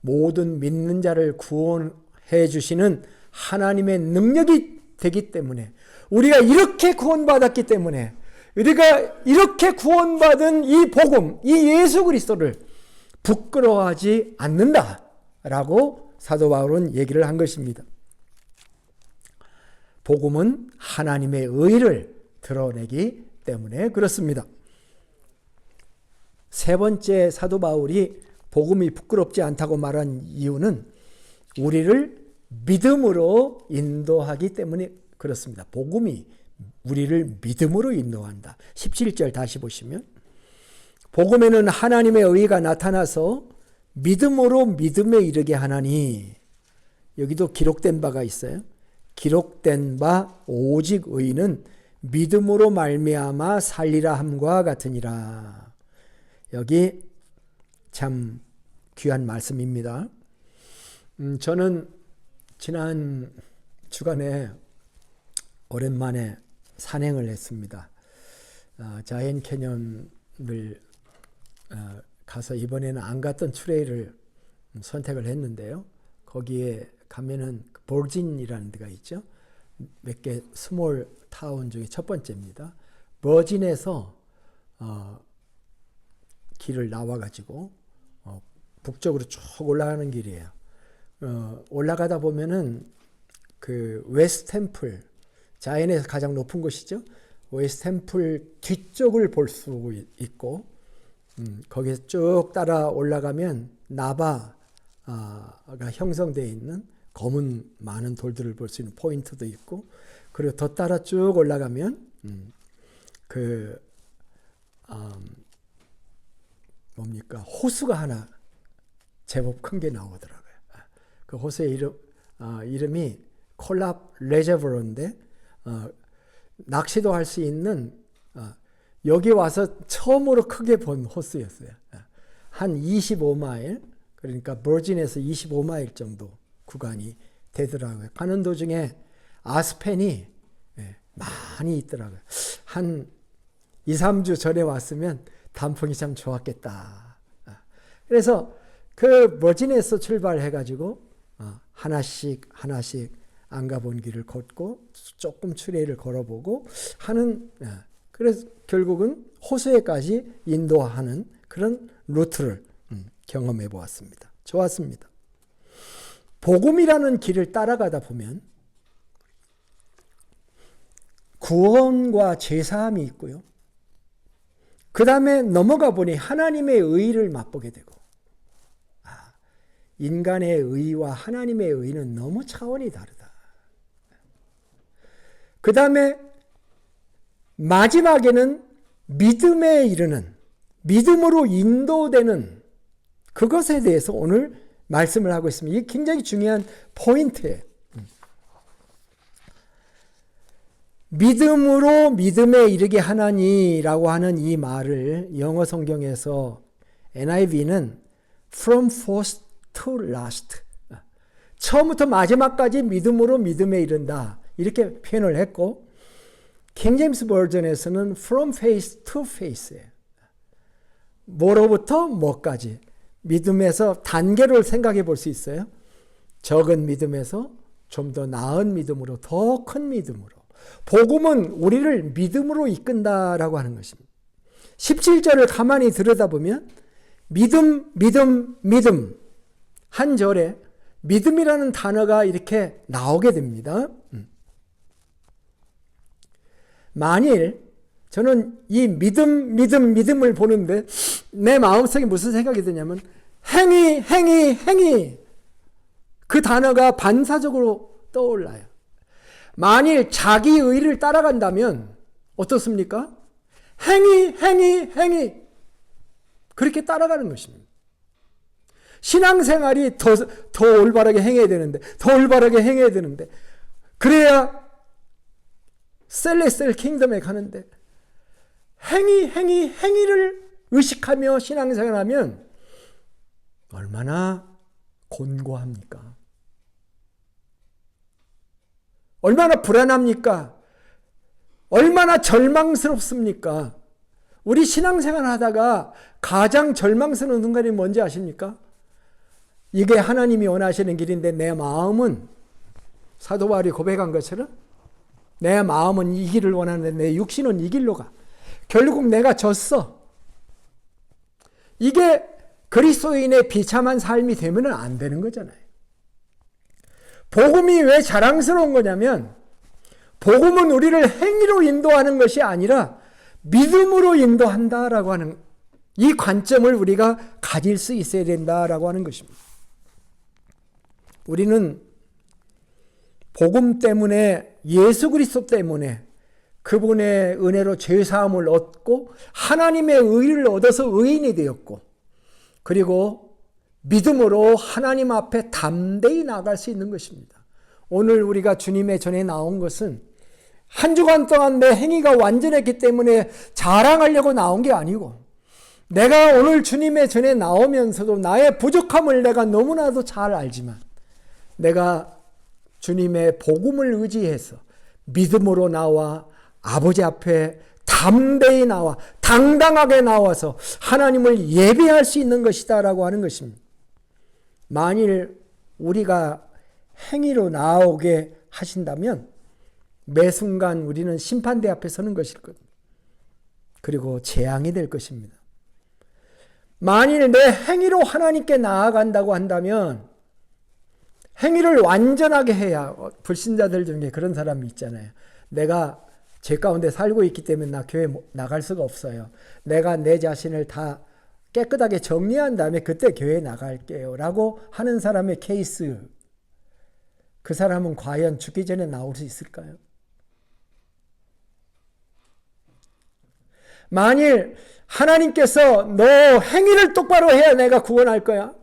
모든 믿는 자를 구원해 주시는 하나님의 능력이 되기 때문에 우리가 이렇게 구원받았기 때문에 우리가 이렇게 구원받은 이 복음, 이 예수 그리스도를 부끄러워하지 않는다라고 사도 바울은 얘기를 한 것입니다. 복음은 하나님의 의를 드러내기 때문에 그렇습니다. 세 번째 사도 바울이 복음이 부끄럽지 않다고 말한 이유는 우리를 믿음으로 인도하기 때문에 그렇습니다. 복음이 우리를 믿음으로 인도한다. 17절 다시 보시면 복음에는 하나님의 의가 나타나서 믿음으로 믿음에 이르게 하나니 여기도 기록된 바가 있어요. 기록된 바 오직 의인은 믿음으로 말미암아 살리라 함과 같으니라. 여기 참 귀한 말씀입니다. 저는 지난 주간에 오랜만에 산행을 했습니다. 자이언트 캐년을 가서 이번에는 안 갔던 트레일을 선택을 했는데요. 거기에 가면은 버진이라는 데가 있죠. 몇 개 스몰 타운 중에 첫 번째입니다. 버진에서 길을 나와가지고 북쪽으로 쭉 올라가는 길이에요. 올라가다 보면은 그 웨스트 템플 자연에서 가장 높은 곳이죠. 웨스트 템플 뒤쪽을 볼 수 있고 거기서 쭉 따라 올라가면 나바가 형성되어 있는 검은 많은 돌들을 볼 수 있는 포인트도 있고, 그리고 더 따라 쭉 올라가면 호수가 하나 제법 큰 게 나오더라고요. 그 호수의 이름이 콜랍 레저버인데 낚시도 할 수 있는 여기 와서 처음으로 크게 본 호수였어요. 한 25마일, 그러니까 버진에서 25마일 정도 구간이 되더라고요. 가는 도중에 아스펜이 많이 있더라고요. 한 2, 3주 전에 왔으면 단풍이 참 좋았겠다. 그래서 그 버진에서 출발해가지고 하나씩 안 가본 길을 걷고 조금 추레를 걸어보고 하는, 그래서 결국은 호수에까지 인도하는 그런 루트를 경험해 보았습니다. 좋았습니다. 복음이라는 길을 따라가다 보면 구원과 제사함이 있고요. 그 다음에 넘어가 보니 하나님의 의를 맛보게 되고, 인간의 의와 하나님의 의는 너무 차원이 다르다. 그 다음에 마지막에는 믿음에 이르는, 믿음으로 인도되는 그것에 대해서 오늘 말씀을 하고 있습니다. 이게 굉장히 중요한 포인트예요. 믿음으로 믿음에 이르게 하나니라고 하는 이 말을 영어 성경에서 NIV는 from first to last, 처음부터 마지막까지 믿음으로 믿음에 이른다, 이렇게 표현을 했고, 킹 제임스 버전에서는 from faith to faith예요. 뭐로부터 뭐까지, 믿음에서 단계를 생각해 볼 수 있어요. 적은 믿음에서 좀 더 나은 믿음으로, 더 큰 믿음으로. 복음은 우리를 믿음으로 이끈다라고 하는 것입니다. 17절을 가만히 들여다보면 믿음 한 절에 믿음이라는 단어가 이렇게 나오게 됩니다. 만일 저는 이 믿음을 보는데 내 마음속에 무슨 생각이 드냐면 행위 그 단어가 반사적으로 떠올라요. 만일 자기 의를 따라간다면 어떻습니까? 행위 그렇게 따라가는 것입니다. 신앙생활이 더 올바르게 행해야 되는데 그래야 셀레스텔 킹덤에 가는데 행위를 의식하며 신앙생활하면 얼마나 곤고합니까? 얼마나 불안합니까? 얼마나 절망스럽습니까? 우리 신앙생활 하다가 가장 절망스러운 순간이 뭔지 아십니까? 이게 하나님이 원하시는 길인데 내 마음은, 사도 바울이 고백한 것처럼 내 마음은 이 길을 원하는데 내 육신은 이 길로 가. 결국 내가 졌어. 이게 그리스도인의 비참한 삶이 되면 안 되는 거잖아요. 복음이 왜 자랑스러운 거냐면 복음은 우리를 행위로 인도하는 것이 아니라 믿음으로 인도한다라고 하는 이 관점을 우리가 가질 수 있어야 된다라고 하는 것입니다. 우리는 복음 때문에, 예수 그리스도 때문에 그분의 은혜로 죄사함을 얻고 하나님의 의를 얻어서 의인이 되었고, 그리고 믿음으로 하나님 앞에 담대히 나아갈 수 있는 것입니다. 오늘 우리가 주님의 전에 나온 것은 한 주간 동안 내 행위가 완전했기 때문에 자랑하려고 나온 게 아니고, 내가 오늘 주님의 전에 나오면서도 나의 부족함을 내가 너무나도 잘 알지만 내가 주님의 복음을 의지해서 믿음으로 나와 아버지 앞에 담대히 나와 당당하게 나와서 하나님을 예배할 수 있는 것이다라고 하는 것입니다. 만일 우리가 행위로 나오게 하신다면 매 순간 우리는 심판대 앞에 서는 것일 겁니다. 그리고 재앙이 될 것입니다. 만일 내 행위로 하나님께 나아간다고 한다면 행위를 완전하게 해야, 불신자들 중에 그런 사람이 있잖아요. 내가 죄 가운데 살고 있기 때문에 나 교회 나갈 수가 없어요. 내가 내 자신을 다 깨끗하게 정리한 다음에 그때 교회 나갈게요 라고 하는 사람의 케이스, 그 사람은 과연 죽기 전에 나올 수 있을까요? 만일 하나님께서 너 행위를 똑바로 해야 내가 구원할 거야,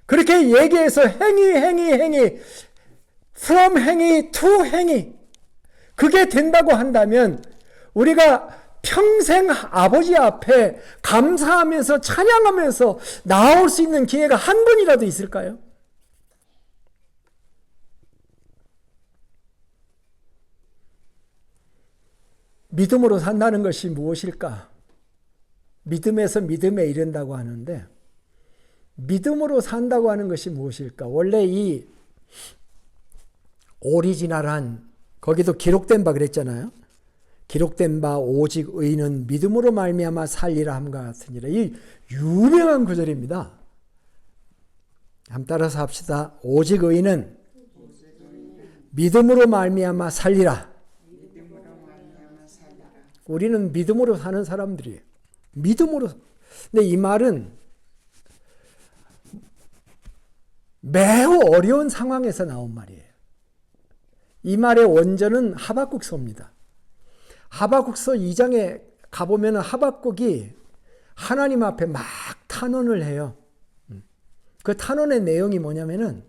그렇게 얘기해서 행위 from 행위 to 행위, 그게 된다고 한다면 우리가 평생 아버지 앞에 감사하면서 찬양하면서 나올 수 있는 기회가 한 번이라도 있을까요? 믿음으로 산다는 것이 무엇일까? 믿음에서 믿음에 이른다고 하는데, 믿음으로 산다고 하는 것이 무엇일까? 원래 이 오리지널한, 거기도 기록된 바 그랬잖아요. 기록된 바 오직 의인은 믿음으로 말미암아 살리라 함과 같으니라. 이 유명한 구절입니다. 한번 따라서 합시다. 오직 의인은 믿음으로 말미암아 살리라. 우리는 믿음으로 사는 사람들이에요. 믿음으로. 근데 이 말은 매우 어려운 상황에서 나온 말이에요. 이 말의 원전은 하박국서입니다. 하박국서 2장에 가보면 하박국이 하나님 앞에 막 탄원을 해요. 그 탄원의 내용이 뭐냐면은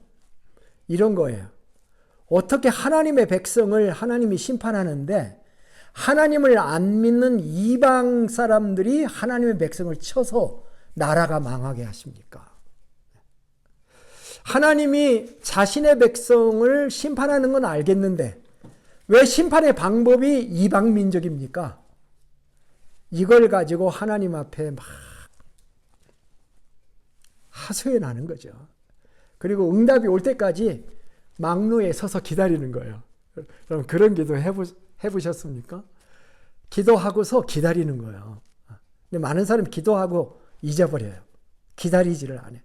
이런 거예요. 어떻게 하나님의 백성을 하나님이 심판하는데 하나님을 안 믿는 이방 사람들이 하나님의 백성을 쳐서 나라가 망하게 하십니까? 하나님이 자신의 백성을 심판하는 건 알겠는데 왜 심판의 방법이 이방 민족입니까? 이걸 가지고 하나님 앞에 막 하소연하는 거죠. 그리고 응답이 올 때까지 망루에 서서 기다리는 거예요. 그럼 그런 기도 해보셨습니까? 기도하고서 기다리는 거예요. 근데 많은 사람이 기도하고 잊어버려요. 기다리지를 않아요.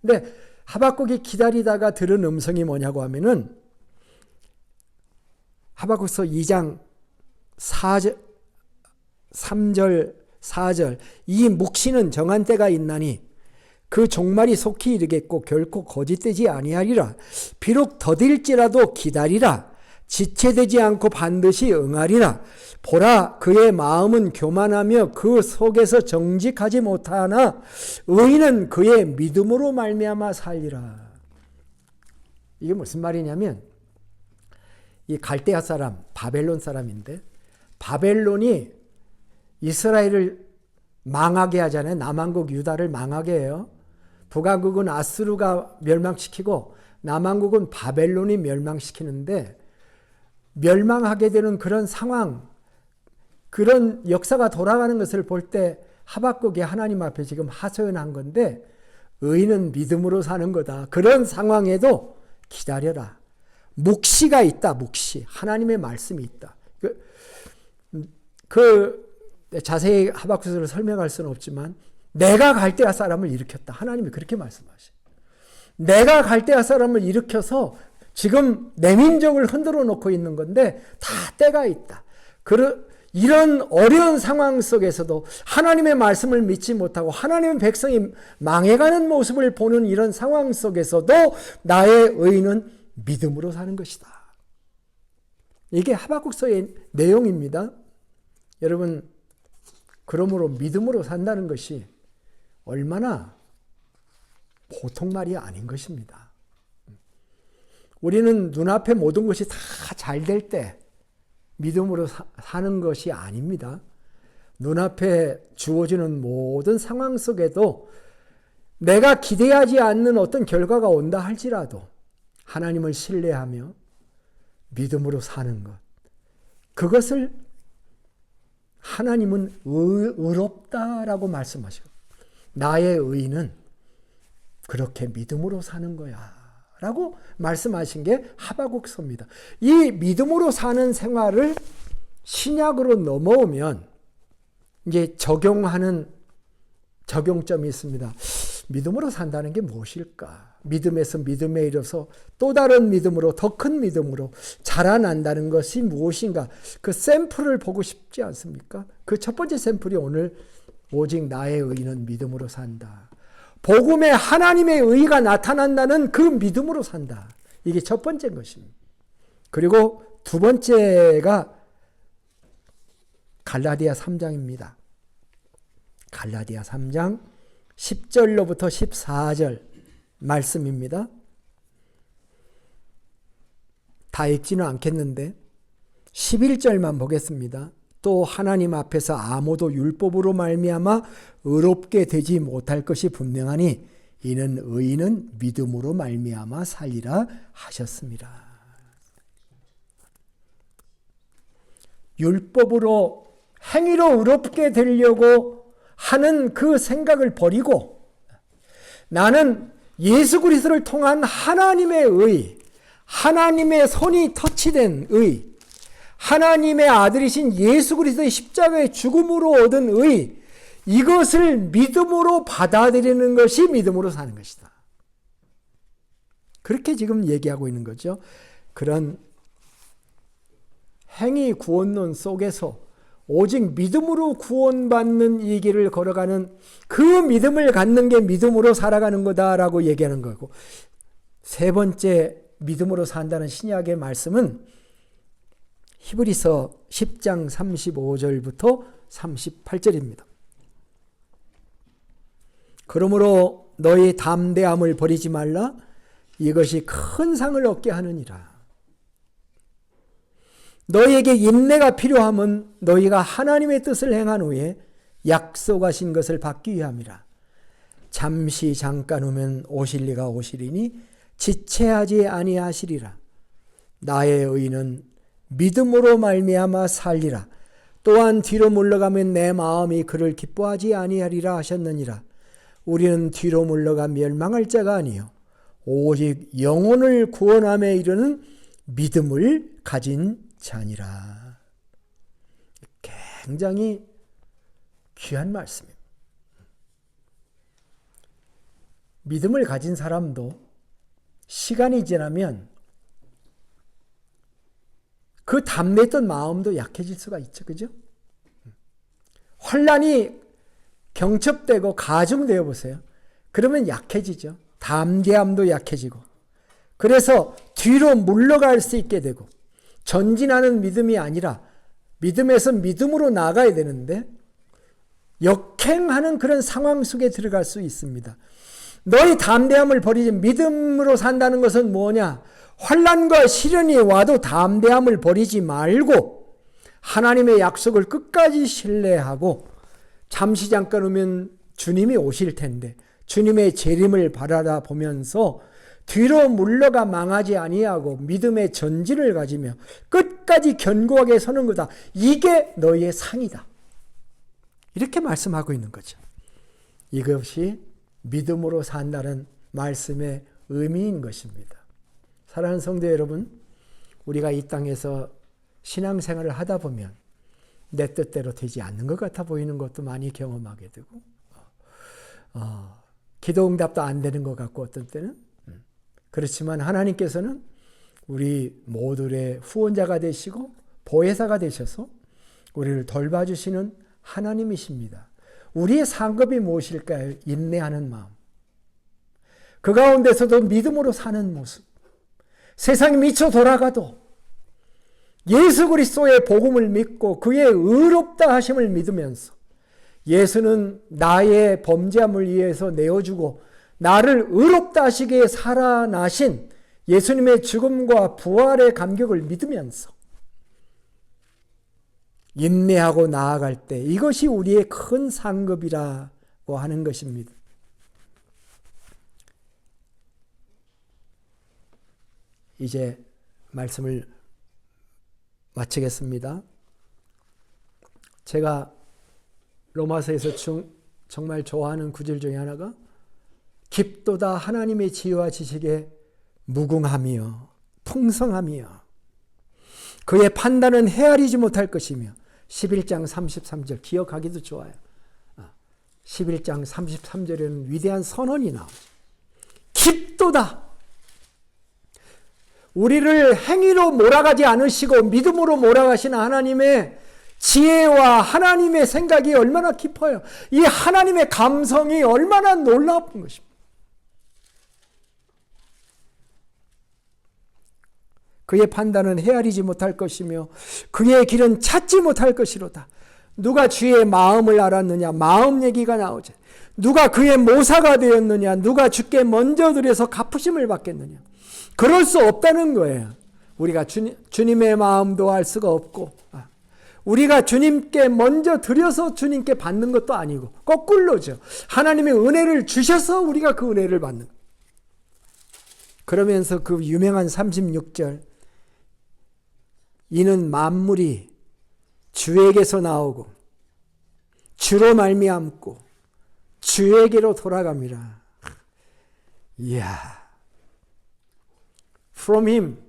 근데 하박국이 기다리다가 들은 음성이 뭐냐고 하면은 하박국서 2장 4절, 3절, 4절 이 묵시는 정한 때가 있나니 그 종말이 속히 이르겠고 결코 거짓되지 아니하리라. 비록 더딜지라도 기다리라. 지체되지 않고 반드시 응하리라. 보라, 그의 마음은 교만하며 그 속에서 정직하지 못하나 의인은 그의 믿음으로 말미암아 살리라. 이게 무슨 말이냐면 이 갈대아 사람, 바벨론 사람인데 바벨론이 이스라엘을 망하게 하잖아요. 남한국 유다를 망하게 해요. 북한국은 아수르가 멸망시키고 남한국은 바벨론이 멸망시키는데 멸망하게 되는 그런 상황, 그런 역사가 돌아가는 것을 볼 때 하박국이 하나님 앞에 지금 하소연한 건데 의인은 믿음으로 사는 거다. 그런 상황에도 기다려라. 묵시가 있다. 묵시. 하나님의 말씀이 있다. 자세히 하박국서를 설명할 수는 없지만 내가 갈대아 사람을 일으켰다. 하나님이 그렇게 말씀하셔요. 내가 갈대아 사람을 일으켜서 지금 내 민족을 흔들어 놓고 있는 건데 다 때가 있다. 이런 어려운 상황 속에서도 하나님의 말씀을 믿지 못하고 하나님의 백성이 망해가는 모습을 보는 이런 상황 속에서도 나의 의인은 믿음으로 사는 것이다. 이게 하박국서의 내용입니다. 여러분, 그러므로 믿음으로 산다는 것이 얼마나 보통 말이 아닌 것입니다. 우리는 눈앞에 모든 것이 다 잘 될 때 믿음으로 사는 것이 아닙니다. 눈앞에 주어지는 모든 상황 속에도 내가 기대하지 않는 어떤 결과가 온다 할지라도 하나님을 신뢰하며 믿음으로 사는 것, 그것을 하나님은 의롭다라고 말씀하시고 나의 의인은 그렇게 믿음으로 사는 거야 라고 말씀하신 게 하박국서입니다. 이 믿음으로 사는 생활을 신약으로 넘어오면 이제 적용하는 적용점이 있습니다. 믿음으로 산다는 게 무엇일까? 믿음에서 믿음에 이르러서 또 다른 믿음으로, 더 큰 믿음으로 자라난다는 것이 무엇인가? 그 샘플을 보고 싶지 않습니까? 그 첫 번째 샘플이 오늘 오직 나의 의는 믿음으로 산다. 복음에 하나님의 의가 나타난다는 그 믿음으로 산다. 이게 첫 번째인 것입니다. 그리고 두 번째가 갈라디아 3장입니다. 갈라디아 3장 10절로부터 14절 말씀입니다. 다 읽지는 않겠는데 11절만 보겠습니다. 또 하나님 앞에서 아무도 율법으로 말미암아 의롭게 되지 못할 것이 분명하니 이는 의인은 믿음으로 말미암아 살리라 하셨습니다. 율법으로 행위로 의롭게 되려고 하는 그 생각을 버리고 나는 예수 그리스도를 통한 하나님의 의, 하나님의 손이 터치된 의, 하나님의 아들이신 예수 그리스도의 십자가의 죽음으로 얻은 의, 이것을 믿음으로 받아들이는 것이 믿음으로 사는 것이다. 그렇게 지금 얘기하고 있는 거죠. 그런 행위 구원론 속에서 오직 믿음으로 구원받는 이 길을 걸어가는 그 믿음을 갖는 게 믿음으로 살아가는 거다라고 얘기하는 거고, 세 번째 믿음으로 산다는 신약의 말씀은 히브리서 10장 35절부터 38절입니다. 그러므로 너희 담대함을 버리지 말라. 이것이 큰 상을 얻게 하느니라. 너희에게 인내가 필요함은 너희가 하나님의 뜻을 행한 후에 약속하신 것을 받기 위함이라. 잠시 잠깐 후면 오실 이가 오시리니 지체하지 아니하시리라. 나의 의는 믿음으로 말미암아 살리라. 또한 뒤로 물러가면 내 마음이 그를 기뻐하지 아니하리라 하셨느니라. 우리는 뒤로 물러가 멸망할 자가 아니요 오직 영혼을 구원함에 이르는 믿음을 가진 자니라. 굉장히 귀한 말씀입니다. 믿음을 가진 사람도 시간이 지나면 그 담대했던 마음도 약해질 수가 있죠. 그죠? 환난이 경첩되고 가중되어 보세요. 그러면 약해지죠. 담대함도 약해지고. 그래서 뒤로 물러갈 수 있게 되고, 전진하는 믿음이 아니라 믿음에서 믿음으로 나가야 되는데 역행하는 그런 상황 속에 들어갈 수 있습니다. 너희 담대함을 버리지. 믿음으로 산다는 것은 뭐냐? 환난과 시련이 와도 담대함을 버리지 말고 하나님의 약속을 끝까지 신뢰하고, 잠시 잠깐 오면 주님이 오실 텐데 주님의 재림을 바라다 보면서 뒤로 물러가 망하지 아니하고 믿음의 전진을 가지며 끝까지 견고하게 서는 거다. 이게 너희의 상이다. 이렇게 말씀하고 있는 거죠. 이것이 믿음으로 산다는 말씀의 의미인 것입니다. 사랑하는 성도 여러분, 우리가 이 땅에서 신앙생활을 하다 보면 내 뜻대로 되지 않는 것 같아 보이는 것도 많이 경험하게 되고, 기도 응답도 안 되는 것 같고 어떤 때는, 그렇지만 하나님께서는 우리 모두의 후원자가 되시고 보혜사가 되셔서 우리를 돌봐주시는 하나님이십니다. 우리의 상급이 무엇일까요? 인내하는 마음. 그 가운데서도 믿음으로 사는 모습. 세상이 미쳐 돌아가도 예수 그리스도의 복음을 믿고 그의 의롭다 하심을 믿으면서, 예수는 나의 범죄함을 위해서 내어주고 나를 의롭다 하시기에 살아나신 예수님의 죽음과 부활의 감격을 믿으면서 인내하고 나아갈 때, 이것이 우리의 큰 상급이라고 하는 것입니다. 이제 말씀을 마치겠습니다. 제가 로마서에서 정말 좋아하는 구절 중에 하나가 깊도다 하나님의 지혜와 지식에 무궁하며 풍성하며 그의 판단은 헤아리지 못할 것이며, 11장 33절 기억하기도 좋아요. 11장 33절에는 위대한 선언이 나오죠. 깊도다. 우리를 행위로 몰아가지 않으시고 믿음으로 몰아가시는 하나님의 지혜와 하나님의 생각이 얼마나 깊어요. 이 하나님의 감성이 얼마나 놀라운 것입니다. 그의 판단은 헤아리지 못할 것이며 그의 길은 찾지 못할 것이로다. 누가 주의 마음을 알았느냐? 마음 얘기가 나오죠. 누가 그의 모사가 되었느냐? 누가 주께 먼저 드려서 갚으심을 받겠느냐? 그럴 수 없다는 거예요. 우리가 주님의 마음도 알 수가 없고 우리가 주님께 먼저 드려서 주님께 받는 것도 아니고 거꾸로죠. 하나님의 은혜를 주셔서 우리가 그 은혜를 받는 거예요. 그러면서 그 유명한 36절 이는 만물이 주에게서 나오고 주로 말미암고 주에게로 돌아갑니다. 이야. From him,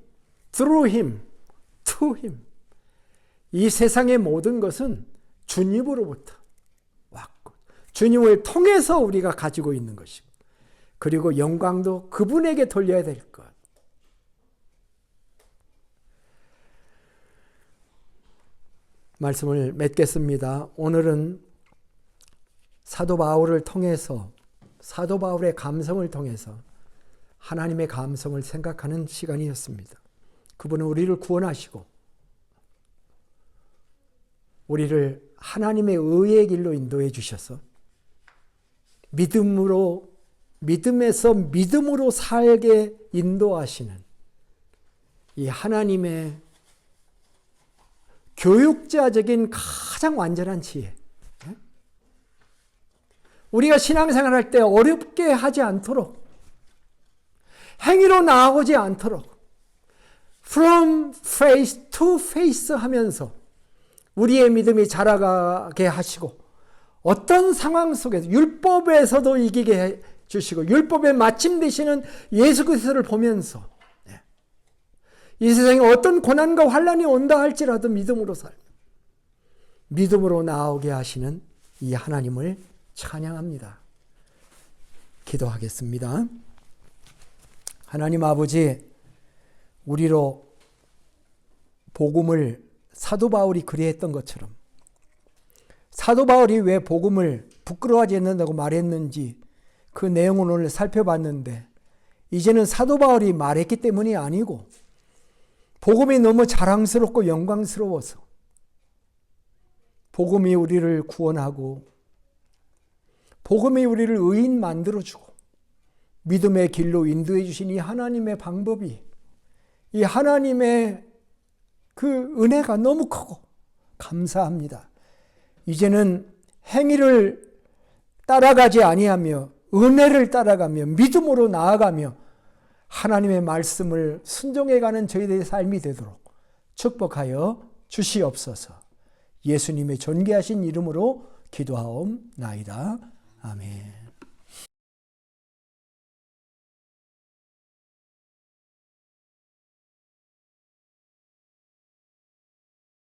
through him, to him. 이 세상의 모든 것은 주님으로부터 왔고 주님을 통해서 우리가 가지고 있는 것이고 그리고 영광도 그분에게 돌려야 될 것. 말씀을 맺겠습니다. 오늘은 사도 바울을 통해서 사도 바울의 감성을 통해서 하나님의 감성을 생각하는 시간이었습니다. 그분은 우리를 구원하시고 우리를 하나님의 의의 길로 인도해 주셔서 믿음에서 믿음으로 살게 인도하시는 이 하나님의 교육자적인 가장 완전한 지혜. 우리가 신앙생활할 때 어렵게 하지 않도록 행위로 나아오지 않도록 from faith to faith 하면서 우리의 믿음이 자라가게 하시고 어떤 상황 속에서 율법에서도 이기게 해 주시고 율법의 마침 되시는 예수 그리스도를 보면서 이 세상에 어떤 고난과 환난이 온다 할지라도 믿음으로 살며 믿음으로 나오게 하시는 이 하나님을 찬양합니다. 기도하겠습니다. 하나님 아버지, 우리로 복음을 사도 바울이 그리했던 것처럼 사도 바울이 왜 복음을 부끄러워하지 않는다고 말했는지 그 내용을 오늘 살펴봤는데 이제는 사도 바울이 말했기 때문이 아니고 복음이 너무 자랑스럽고 영광스러워서 복음이 우리를 구원하고 복음이 우리를 의인 만들어주고 믿음의 길로 인도해 주신 이 하나님의 방법이 이 하나님의 그 은혜가 너무 크고 감사합니다. 이제는 행위를 따라가지 아니하며 은혜를 따라가며 믿음으로 나아가며 하나님의 말씀을 순종해가는 저희들의 삶이 되도록 축복하여 주시옵소서. 예수님의 존귀하신 이름으로 기도하옵나이다. 아멘.